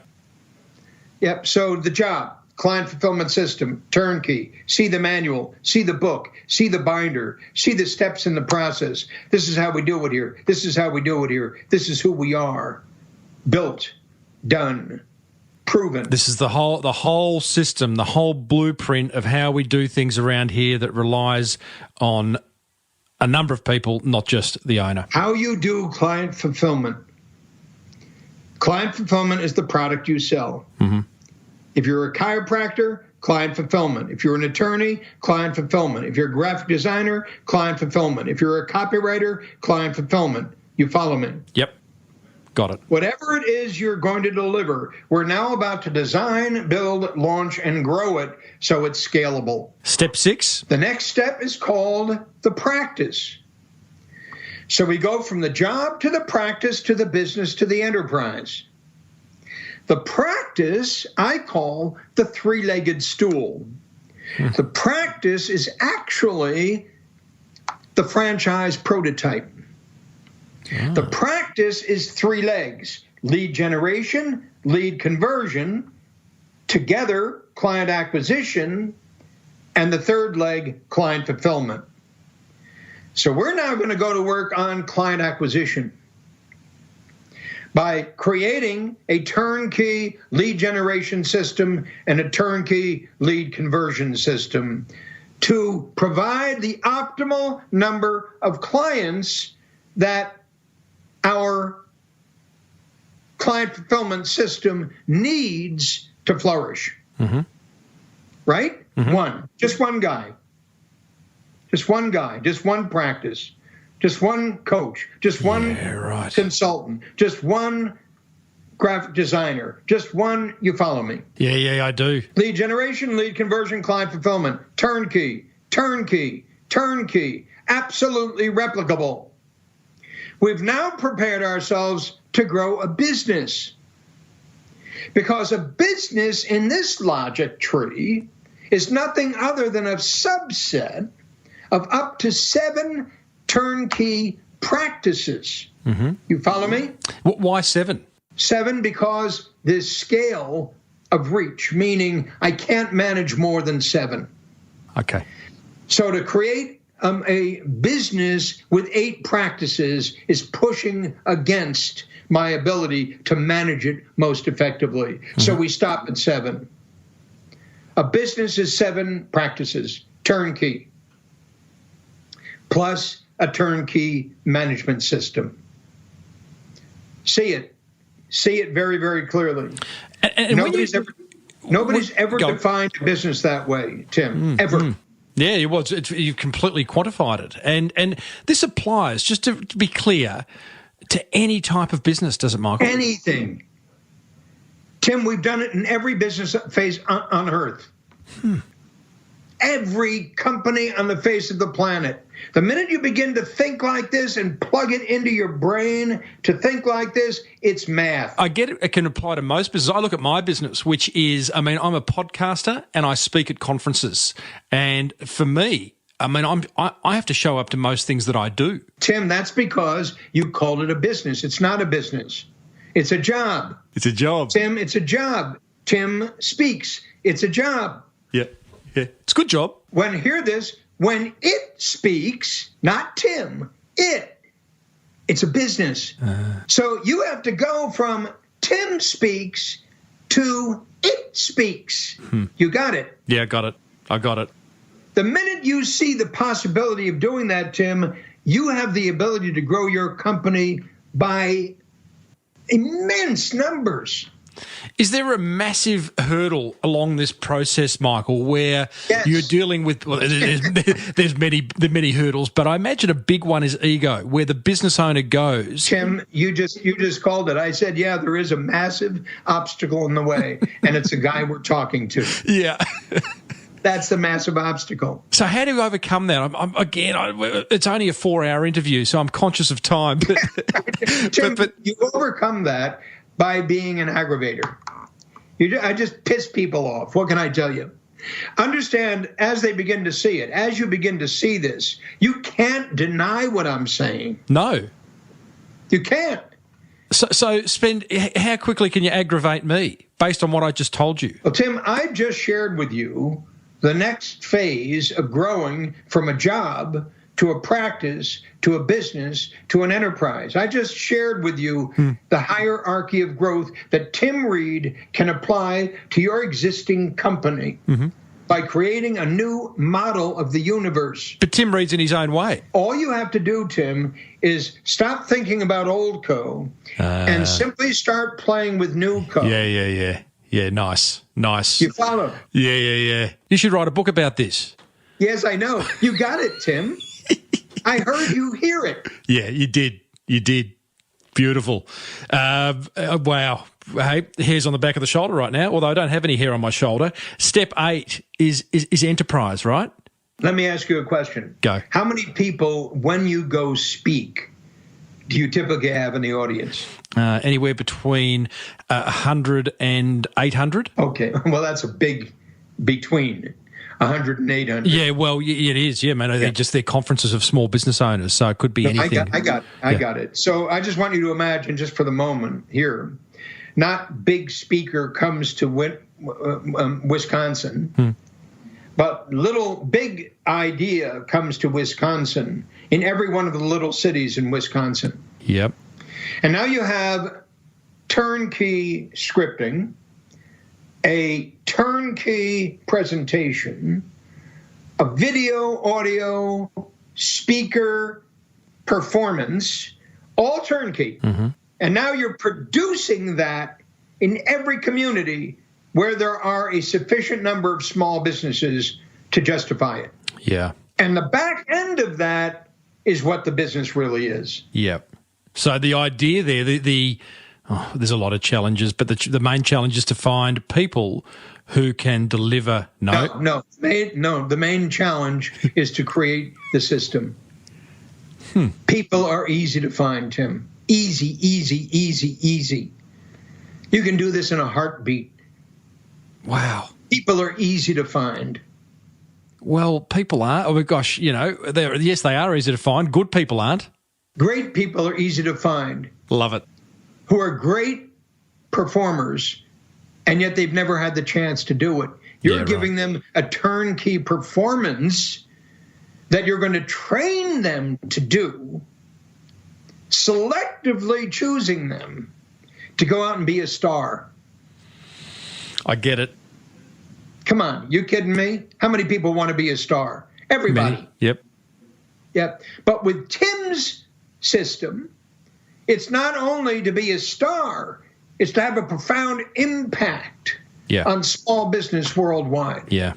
So the job, client fulfillment system, turnkey, see the manual, see the book, see the binder, see the steps in the process. This is how we do it here. This is how we do it here. This is who we are. Built, done, proven. This is the whole system, the whole blueprint of how we do things around here that relies on a number of people, not just the owner. How you do client fulfillment. Client fulfillment is the product you sell. If you're a chiropractor, client fulfillment. If you're an attorney, client fulfillment. If you're a graphic designer, client fulfillment. If you're a copywriter, client fulfillment. You follow me? Yep. Got it. Whatever it is you're going to deliver, we're now about to design, build, launch, and grow it so it's scalable. Step 6. The next step is called the practice. So we go from the job to the practice to the business to the enterprise. The practice I call the three-legged stool. The practice is actually the franchise prototype. The practice is 3 legs: lead generation, lead conversion, together client acquisition, and the third leg, client fulfillment. So we're now going to go to work on client acquisition by creating a turnkey lead generation system and a turnkey lead conversion system to provide the optimal number of clients that our client fulfillment system needs to flourish. Right? Just one guy, just one practice, just one coach, just one consultant, just one graphic designer, just one, you follow me? Yeah, I do. Lead generation, lead conversion, client fulfillment, turnkey, absolutely replicable. We've now prepared ourselves to grow a business, because a business in this logic tree is nothing other than a subset of up to 7 turnkey practices. You follow me? Why 7? 7 because there's scale of reach, meaning I can't manage more than 7. Okay. So to create a business with 8 practices is pushing against my ability to manage it most effectively. So we stop at 7. A business is 7 practices, turnkey, plus a turnkey management system. See it very, very clearly. And nobody's ever defined a business that way, Tim, ever. Yeah, it was. You've completely quantified it. And this applies, just to be clear, to any type of business, does it, Michael? Anything. Tim, we've done it in every business phase on Earth. Every company on the face of the planet. The minute you begin to think like this and plug it into your brain to think like this, it's math. I get it. It can apply to most businesses. I look at my business, which is, I'm a podcaster and I speak at conferences. And for me, I have to show up to most things that I do. Tim, that's because you called it a business. It's not a business. It's a job. It's a job. Tim, it's a job. Tim speaks. It's a job. Yeah. It's a good job. Hear this, when it speaks, not Tim, it's a business. So you have to go from Tim speaks to it speaks. You got it? Yeah, I got it. The minute you see the possibility of doing that, Tim, you have the ability to grow your company by immense numbers. Is there a massive hurdle along this process, Michael, where you're dealing with, there's many hurdles, but I imagine a big one is ego, where the business owner goes. Tim, you just called it. I said, yeah, there is a massive obstacle in the way, and it's a guy we're talking to. Yeah. That's the massive obstacle. So how do you overcome that? It's only a 4-hour interview, so I'm conscious of time. Tim, you overcome that by being an aggravator. I just piss people off. What can I tell you? Understand, as they begin to see it, as you begin to see this, you can't deny what I'm saying. No. You can't. So how quickly can you aggravate me based on what I just told you? Well, Tim, I just shared with you the next phase of growing from a job to a practice, to a business, to an enterprise. I just shared with you the hierarchy of growth that Tim Reid can apply to your existing company by creating a new model of the universe. But Tim Reid's in his own way. All you have to do, Tim, is stop thinking about old co and simply start playing with new co. Yeah. Yeah, nice. You follow? Yeah. You should write a book about this. Yes, I know. You got it, Tim. I heard you hear it. Yeah, you did. Beautiful. Wow. Hey, hair's on the back of the shoulder right now, although I don't have any hair on my shoulder. Step 8 is enterprise, right? Let me ask you a question. Go. How many people, when you go speak, do you typically have in the audience? Anywhere between 100 and 800. Okay. Well, that's a big between 100 and 800. Yeah, well, it is. Yeah, man. They're just their conferences of small business owners, so it could be anything. I got it. So I just want you to imagine, just for the moment here, not big speaker comes to Wisconsin, but big idea comes to Wisconsin in every one of the little cities in Wisconsin. Yep. And now you have turnkey scripting, a turnkey presentation, a video, audio, speaker, performance, all turnkey. Mm-hmm. And now you're producing that in every community where there are a sufficient number of small businesses to justify it. Yeah. And the back end of that is what the business really is. Yep. So the idea there, there's a lot of challenges, but the main challenge is to find people who can deliver. No. The main challenge is to create the system. People are easy to find, Tim. Easy. You can do this in a heartbeat. Wow. People are easy to find. Well, people are. Oh my gosh, yes, they are easy to find. Good people aren't. Great people are easy to find. Love it. Who are great performers, and yet they've never had the chance to do it. You're giving them a turnkey performance that you're going to train them to do, selectively choosing them to go out and be a star. I get it. Come on, you kidding me? How many people want to be a star? Everybody. Many. Yep. But with Tim's system, it's not only to be a star, it's to have a profound impact on small business worldwide. Yeah,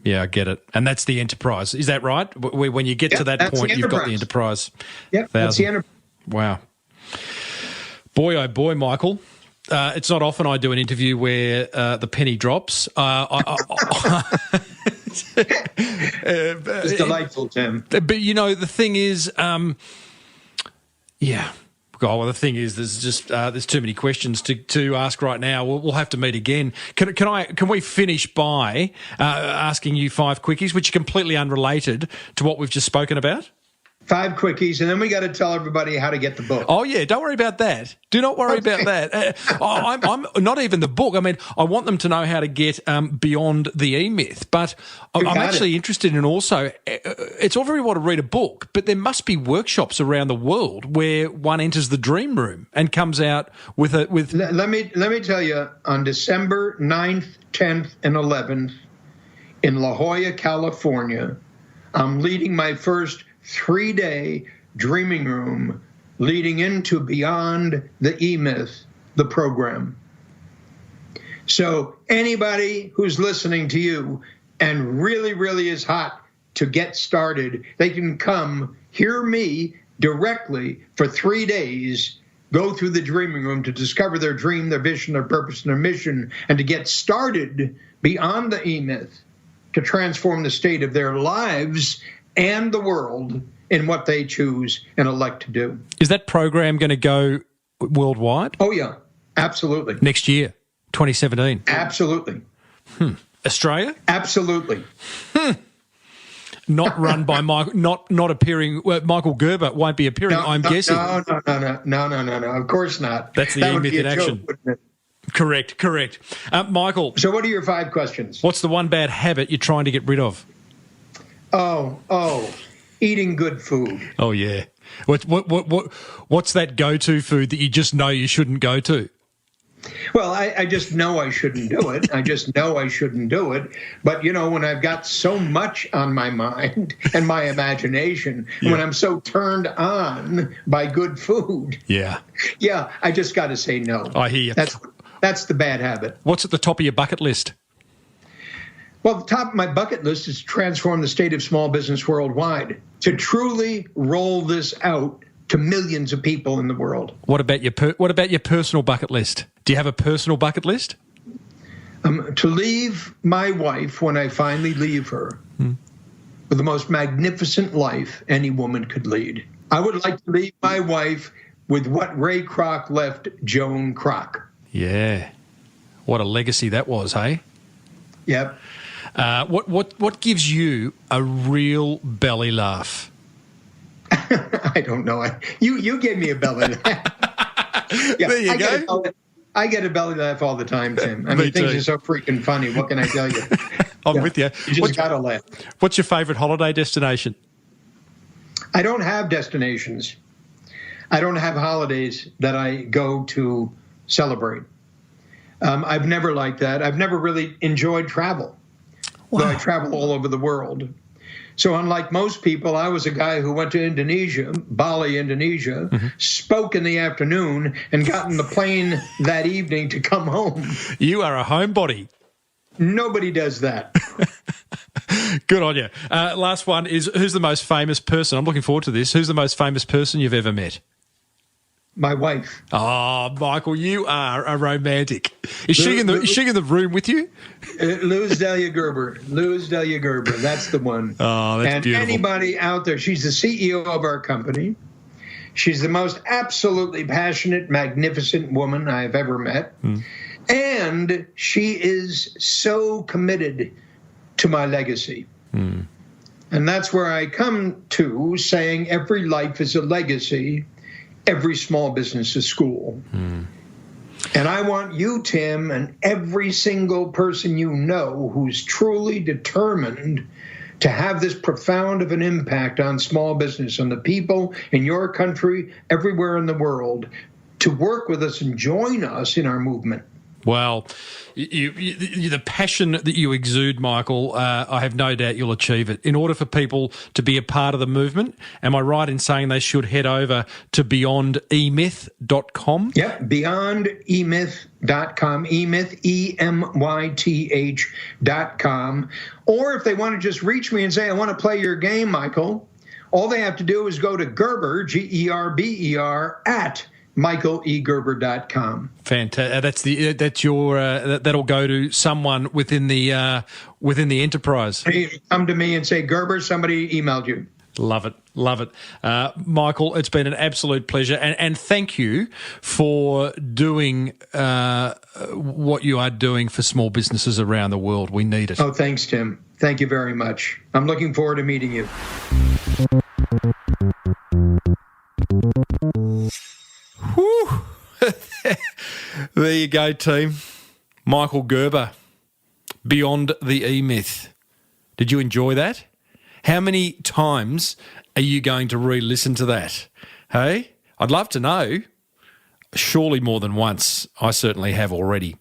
I get it. And that's the enterprise. Is that right? When you get to that point, you've got the enterprise. Yep, that's the enterprise. Wow. Boy, oh boy, Michael. It's not often I do an interview where the penny drops. It's delightful, Tim. But, the thing is, the thing is, there's too many questions to ask right now. We'll have to meet again. Can we finish by asking you 5 quickies, which are completely unrelated to what we've just spoken about? 5 quickies, and then we got to tell everybody how to get the book. Oh, yeah, don't worry about that. Do not worry about that. I'm not even the book. I mean, I want them to know how to get beyond the eMyth, but I'm actually interested in also, it's all very well to read a book, but there must be workshops around the world where one enters the dream room and comes out with. Let me tell you, on December 9th, 10th, and 11th in La Jolla, California, I'm leading my first 3-day dreaming room leading into Beyond the eMyth, the program. So anybody who's listening to you and really, really is hot to get started, they can come hear me directly for 3 days, go through the dreaming room to discover their dream, their vision, their purpose, and their mission, and to get started beyond the eMyth to transform the state of their lives and the world in what they choose and elect to do. Is that program going to go worldwide? Oh, yeah, absolutely. Next year, 2017? Absolutely. Australia? Absolutely. Not run by Michael, not appearing, Michael Gerber won't be appearing, I'm guessing. No, of course not. That's the eMyth in action. Joke, wouldn't it? Correct. Michael. So what are your 5 questions? What's the one bad habit you're trying to get rid of? Eating good food. Oh yeah. What's that go-to food that you just know you shouldn't go to? Well, I just know I shouldn't do it. But, when I've got so much on my mind and my imagination, when I'm so turned on by good food, I just got to say no. I hear you. That's the bad habit. What's at the top of your bucket list? Well, the top of my bucket list is to transform the state of small business worldwide, to truly roll this out to millions of people in the world. What about your personal bucket list? Do you have a personal bucket list? To leave my wife, when I finally leave her, with the most magnificent life any woman could lead. I would like to leave my wife with what Ray Kroc left Joan Kroc. Yeah. What a legacy that was, hey? Yep. What gives you a real belly laugh? I don't know. You gave me a belly laugh. Yeah, there you go. I get a belly laugh all the time, Tim. I Me mean, things too. are so freaking funny. What can I tell you? I'm with you. You just got to laugh. What's your favourite holiday destination? I don't have destinations. I don't have holidays that I go to celebrate. I've never liked that. I've never really enjoyed travel. Wow. Though I travel all over the world. So unlike most people, I was a guy who went to Indonesia, Bali, Indonesia, spoke in the afternoon, and got in the plane that evening to come home. You are a homebody. Nobody does that. Good on you. Last one is, who's the most famous person? I'm looking forward to this. Who's the most famous person you've ever met? My wife. Oh, Michael, you are a romantic. Is she in the room with you? Luz Delia Gerber. Luz Delia Gerber. That's the one. Oh, that's beautiful. And anybody out there, she's the CEO of our company. She's the most absolutely passionate, magnificent woman I've ever met. And she is so committed to my legacy. And that's where I come to saying every life is a legacy. Every small business is school. And I want you, Tim, and every single person you know who's truly determined to have this profound of an impact on small business, on the people in your country, everywhere in the world, to work with us and join us in our movement. Well, the passion that you exude, Michael, I have no doubt you'll achieve it. In order for people to be a part of the movement, am I right in saying they should head over to beyondeMyth.com? Yep, beyondeMyth.com, eMyth, EMYTH.com. Or if they want to just reach me and say, I want to play your game, Michael, all they have to do is go to Gerber, Gerber, at michaelegerber.com. Fantastic. That'll go to someone within the enterprise. Come to me and say, Gerber, somebody emailed you. Love it. Michael, it's been an absolute pleasure. And thank you for doing what you are doing for small businesses around the world. We need it. Oh, thanks, Tim. Thank you very much. I'm looking forward to meeting you. Whew. There you go, team. Michael Gerber, Beyond the eMyth. Did you enjoy that? How many times are you going to re-listen to that? Hey, I'd love to know. Surely more than once. I certainly have already.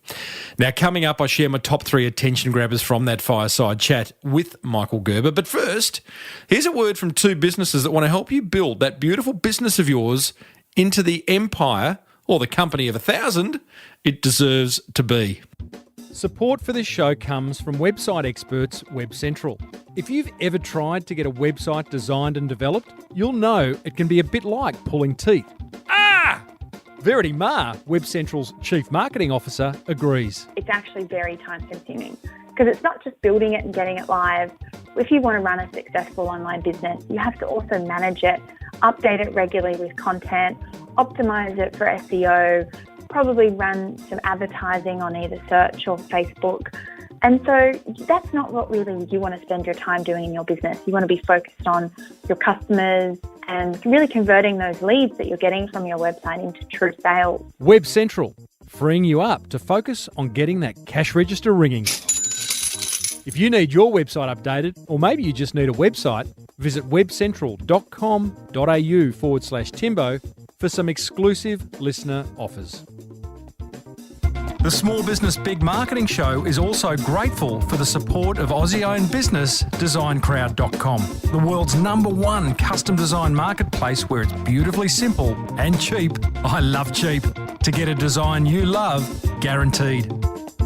Now, coming up, I share my top 3 attention grabbers from that fireside chat with Michael Gerber. But first, here's a word from 2 businesses that want to help you build that beautiful business of yours into the empire or the company of 1,000 it deserves to be. Support for this show comes from website experts WebCentral. If you've ever tried to get a website designed and developed, you'll know it can be a bit like pulling teeth. Verity Ma, WebCentral's Chief Marketing Officer, agrees. It's actually very time consuming because it's not just building it and getting it live. If you want to run a successful online business, you have to also manage it, update it regularly with content, optimize it for SEO, probably run some advertising on either search or Facebook. And so that's not what really you want to spend your time doing in your business. You want to be focused on your customers and really converting those leads that you're getting from your website into true sales. WebCentral, freeing you up to focus on getting that cash register ringing. If you need your website updated, or maybe you just need a website, visit webcentral.com.au/Timbo for some exclusive listener offers. The Small Business Big Marketing Show is also grateful for the support of Aussie-owned business DesignCrowd.com, the world's #1 custom design marketplace where it's beautifully simple and cheap. I love cheap. to get a design you love guaranteed.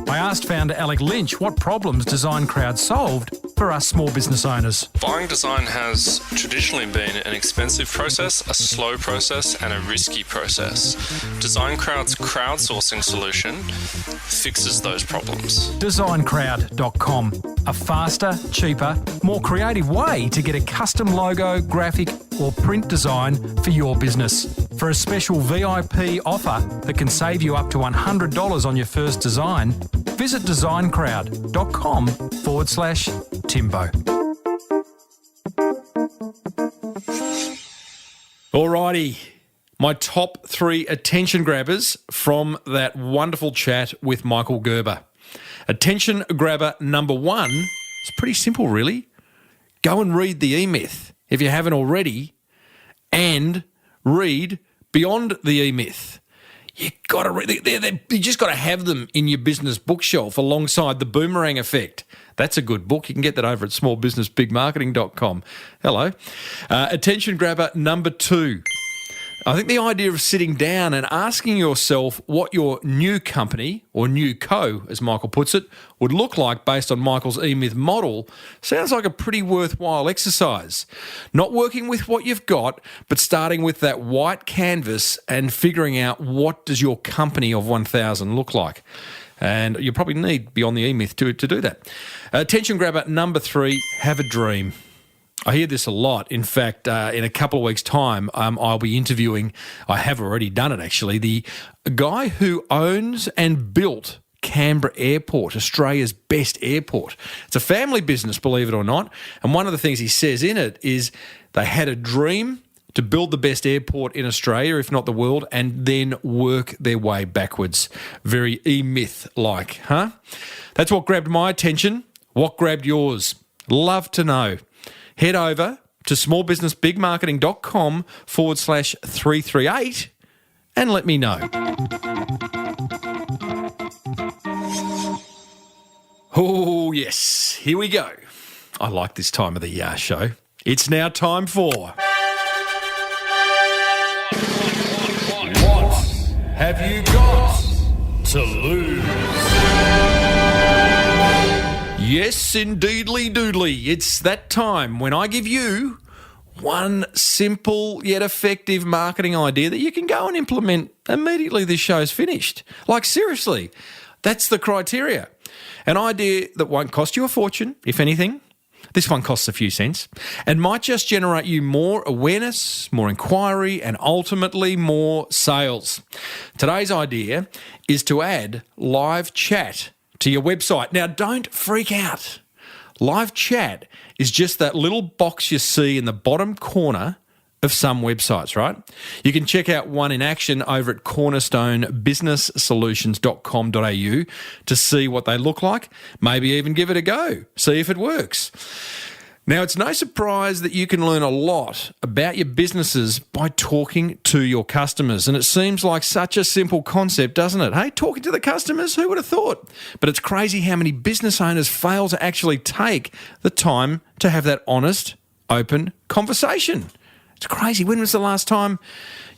I asked founder Alec Lynch what problems DesignCrowd solved for us small business owners. Buying design has traditionally been an expensive process, a slow process, and a risky process. DesignCrowd's crowdsourcing solution fixes those problems. DesignCrowd.com, a faster, cheaper, more creative way to get a custom logo, graphic, or print design for your business. For a special VIP offer that can save you up to $100 on your first design, visit designcrowd.com/Timbo. Alrighty, my top 3 attention grabbers from that wonderful chat with Michael Gerber. Attention grabber number 1 is pretty simple, really. Go and read the eMyth if you haven't already, and read Beyond the eMyth. You got to read. You just got to have them in your business bookshelf alongside The Boomerang Effect. That's a good book. You can get that over at smallbusinessbigmarketing.com. Hello. Attention grabber number 2. I think the idea of sitting down and asking yourself what your new company, or new co, as Michael puts it, would look like based on Michael's eMyth model sounds like a pretty worthwhile exercise. Not working with what you've got, but starting with that white canvas and figuring out what does your company of 1,000 look like. And you probably need Beyond the eMyth to do that. Attention grabber number 3, have a dream. I hear this a lot. In fact, in a couple of weeks' time, I'll be interviewing, I have already done it actually, the guy who owns and built Canberra Airport, Australia's best airport. It's a family business, believe it or not. And one of the things he says in it is they had a dream to build the best airport in Australia, if not the world, and then work their way backwards. Very eMyth-like, huh? That's what grabbed my attention. What grabbed yours? Love to know. Head over to smallbusinessbigmarketing.com/338 and let me know. Oh, yes. Here we go. I like this time of the show. It's now time for... What have you got to lose? Yes, indeedly doodly. It's that time when I give you one simple yet effective marketing idea that you can go and implement immediately this show's finished. Like, seriously, that's the criteria. An idea that won't cost you a fortune, if anything. This one costs a few cents and might just generate you more awareness, more inquiry, and ultimately more sales. Today's idea is to add live chat to your website. Now, don't freak out. Live chat is just that little box you see in the bottom corner of some websites, right? You can check out one in action over at cornerstonebusinesssolutions.com.au to see what they look like, maybe even give it a go, see if it works. Now, it's no surprise that you can learn a lot about your businesses by talking to your customers. And it seems like such a simple concept, doesn't it? Hey, talking to the customers, who would have thought? But it's crazy how many business owners fail to actually take the time to have that honest, open conversation. It's crazy. When was the last time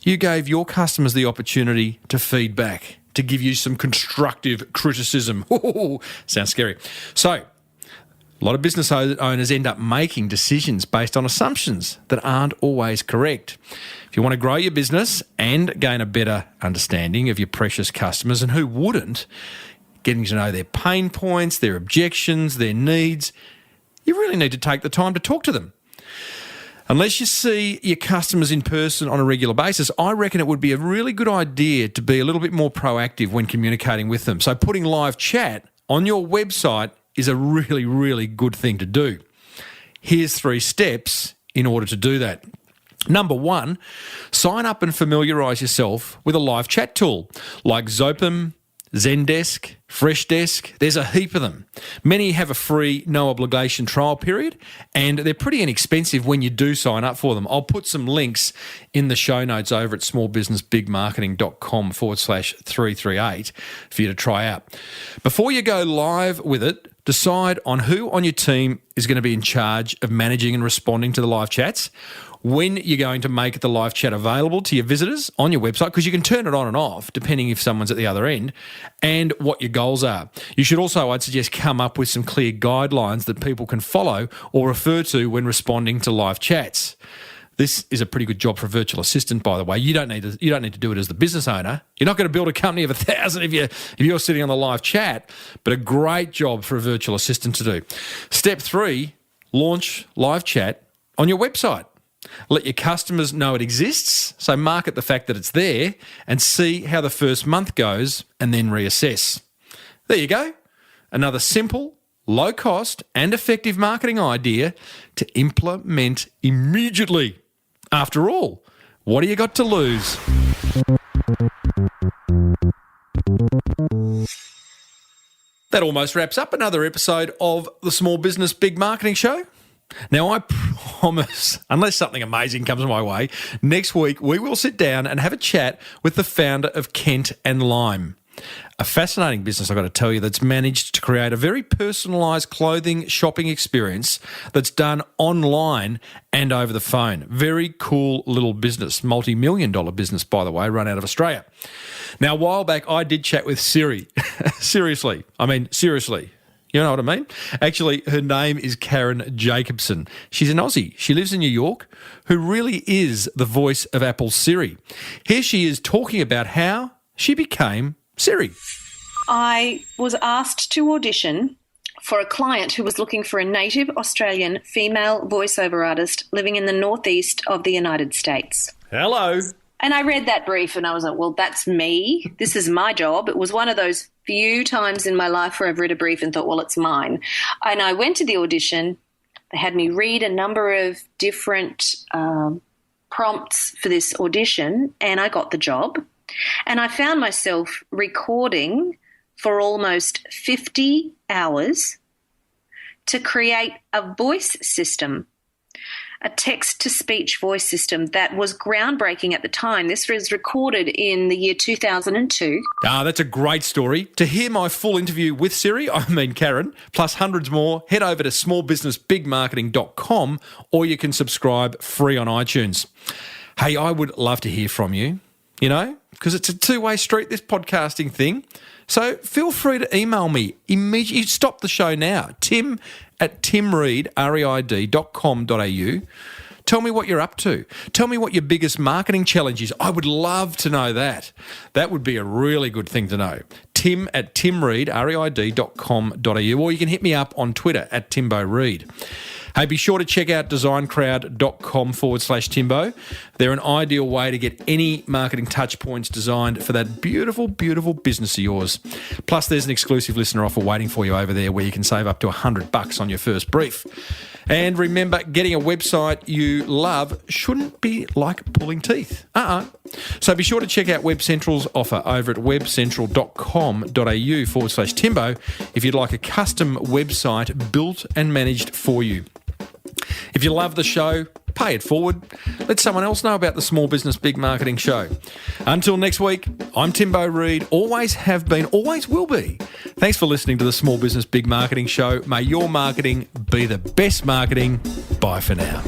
you gave your customers the opportunity to feedback, to give you some constructive criticism? Ooh, sounds scary. So, a lot of business owners end up making decisions based on assumptions that aren't always correct. If you want to grow your business and gain a better understanding of your precious customers, and who wouldn't, getting to know their pain points, their objections, their needs, you really need to take the time to talk to them. Unless you see your customers in person on a regular basis, I reckon it would be a really good idea to be a little bit more proactive when communicating with them. So putting live chat on your website is a really, really good thing to do. Here's 3 steps in order to do that. Number 1, sign up and familiarise yourself with a live chat tool like Zopim, Zendesk, Freshdesk. There's a heap of them. Many have a free, no obligation trial period, and they're pretty inexpensive when you do sign up for them. I'll put some links in the show notes over at smallbusinessbigmarketing.com/338 for you to try out. Before you go live with it, decide on who on your team is going to be in charge of managing and responding to the live chats, when you're going to make the live chat available to your visitors on your website, because you can turn it on and off depending if someone's at the other end, and what your goals are. You should also, I'd suggest, come up with some clear guidelines that people can follow or refer to when responding to live chats. This is a pretty good job for a virtual assistant, by the way. You don't need to do it as the business owner. You're not going to build a company of 1,000 if you're sitting on the live chat, but a great job for a virtual assistant to do. Step 3, launch live chat on your website. Let your customers know it exists, so market the fact that it's there and see how the first month goes and then reassess. There you go. Another simple, low-cost and effective marketing idea to implement immediately. After all, what do you got to lose? That almost wraps up another episode of the Small Business Big Marketing Show. Now, I promise, unless something amazing comes my way, next week we will sit down and have a chat with the founder of Kent and Lime. A fascinating business, I've got to tell you, that's managed to create a very personalised clothing shopping experience that's done online and over the phone. Very cool little business, multi-million-dollar business, by the way, run out of Australia. Now, a while back, I did chat with Siri. Seriously. You know what I mean? Actually, her name is Karen Jacobson. She's an Aussie. She lives in New York, who really is the voice of Apple's Siri. Here she is talking about how she became Siri. I was asked to audition for a client who was looking for a native Australian female voiceover artist living in the northeast of the United States. Hello. And I read that brief and I was like, well, that's me. This is my job. It was one of those few times in my life where I've read a brief and thought, well, it's mine. And I went to the audition. They had me read a number of different prompts for this audition, and I got the job. And I found myself recording for almost 50 hours to create a voice system, a text-to-speech voice system that was groundbreaking at the time. This was recorded in the year 2002. That's a great story. To hear my full interview with Siri, Karen, plus hundreds more, head over to smallbusinessbigmarketing.com, or you can subscribe free on iTunes. Hey, I would love to hear from you, because it's a two-way street, this podcasting thing. So feel free to email me immediately. Stop the show now. tim@timreid.com.au. Tell me what you're up to. Tell me what your biggest marketing challenge is. I would love to know that. That would be a really good thing to know. tim@timreid.com.au, or you can hit me up on Twitter @TimboReid. Hey, be sure to check out designcrowd.com/Timbo. They're an ideal way to get any marketing touch points designed for that beautiful, beautiful business of yours. Plus, there's an exclusive listener offer waiting for you over there where you can save up to $100 on your first brief. And remember, getting a website you love shouldn't be like pulling teeth. So be sure to check out WebCentral's offer over at webcentral.com.au/Timbo if you'd like a custom website built and managed for you. If you love the show, pay it forward. Let someone else know about the Small Business Big Marketing Show. Until next week, I'm Timbo Reid. Always have been, always will be. Thanks for listening to the Small Business Big Marketing Show. May your marketing be the best marketing. Bye for now.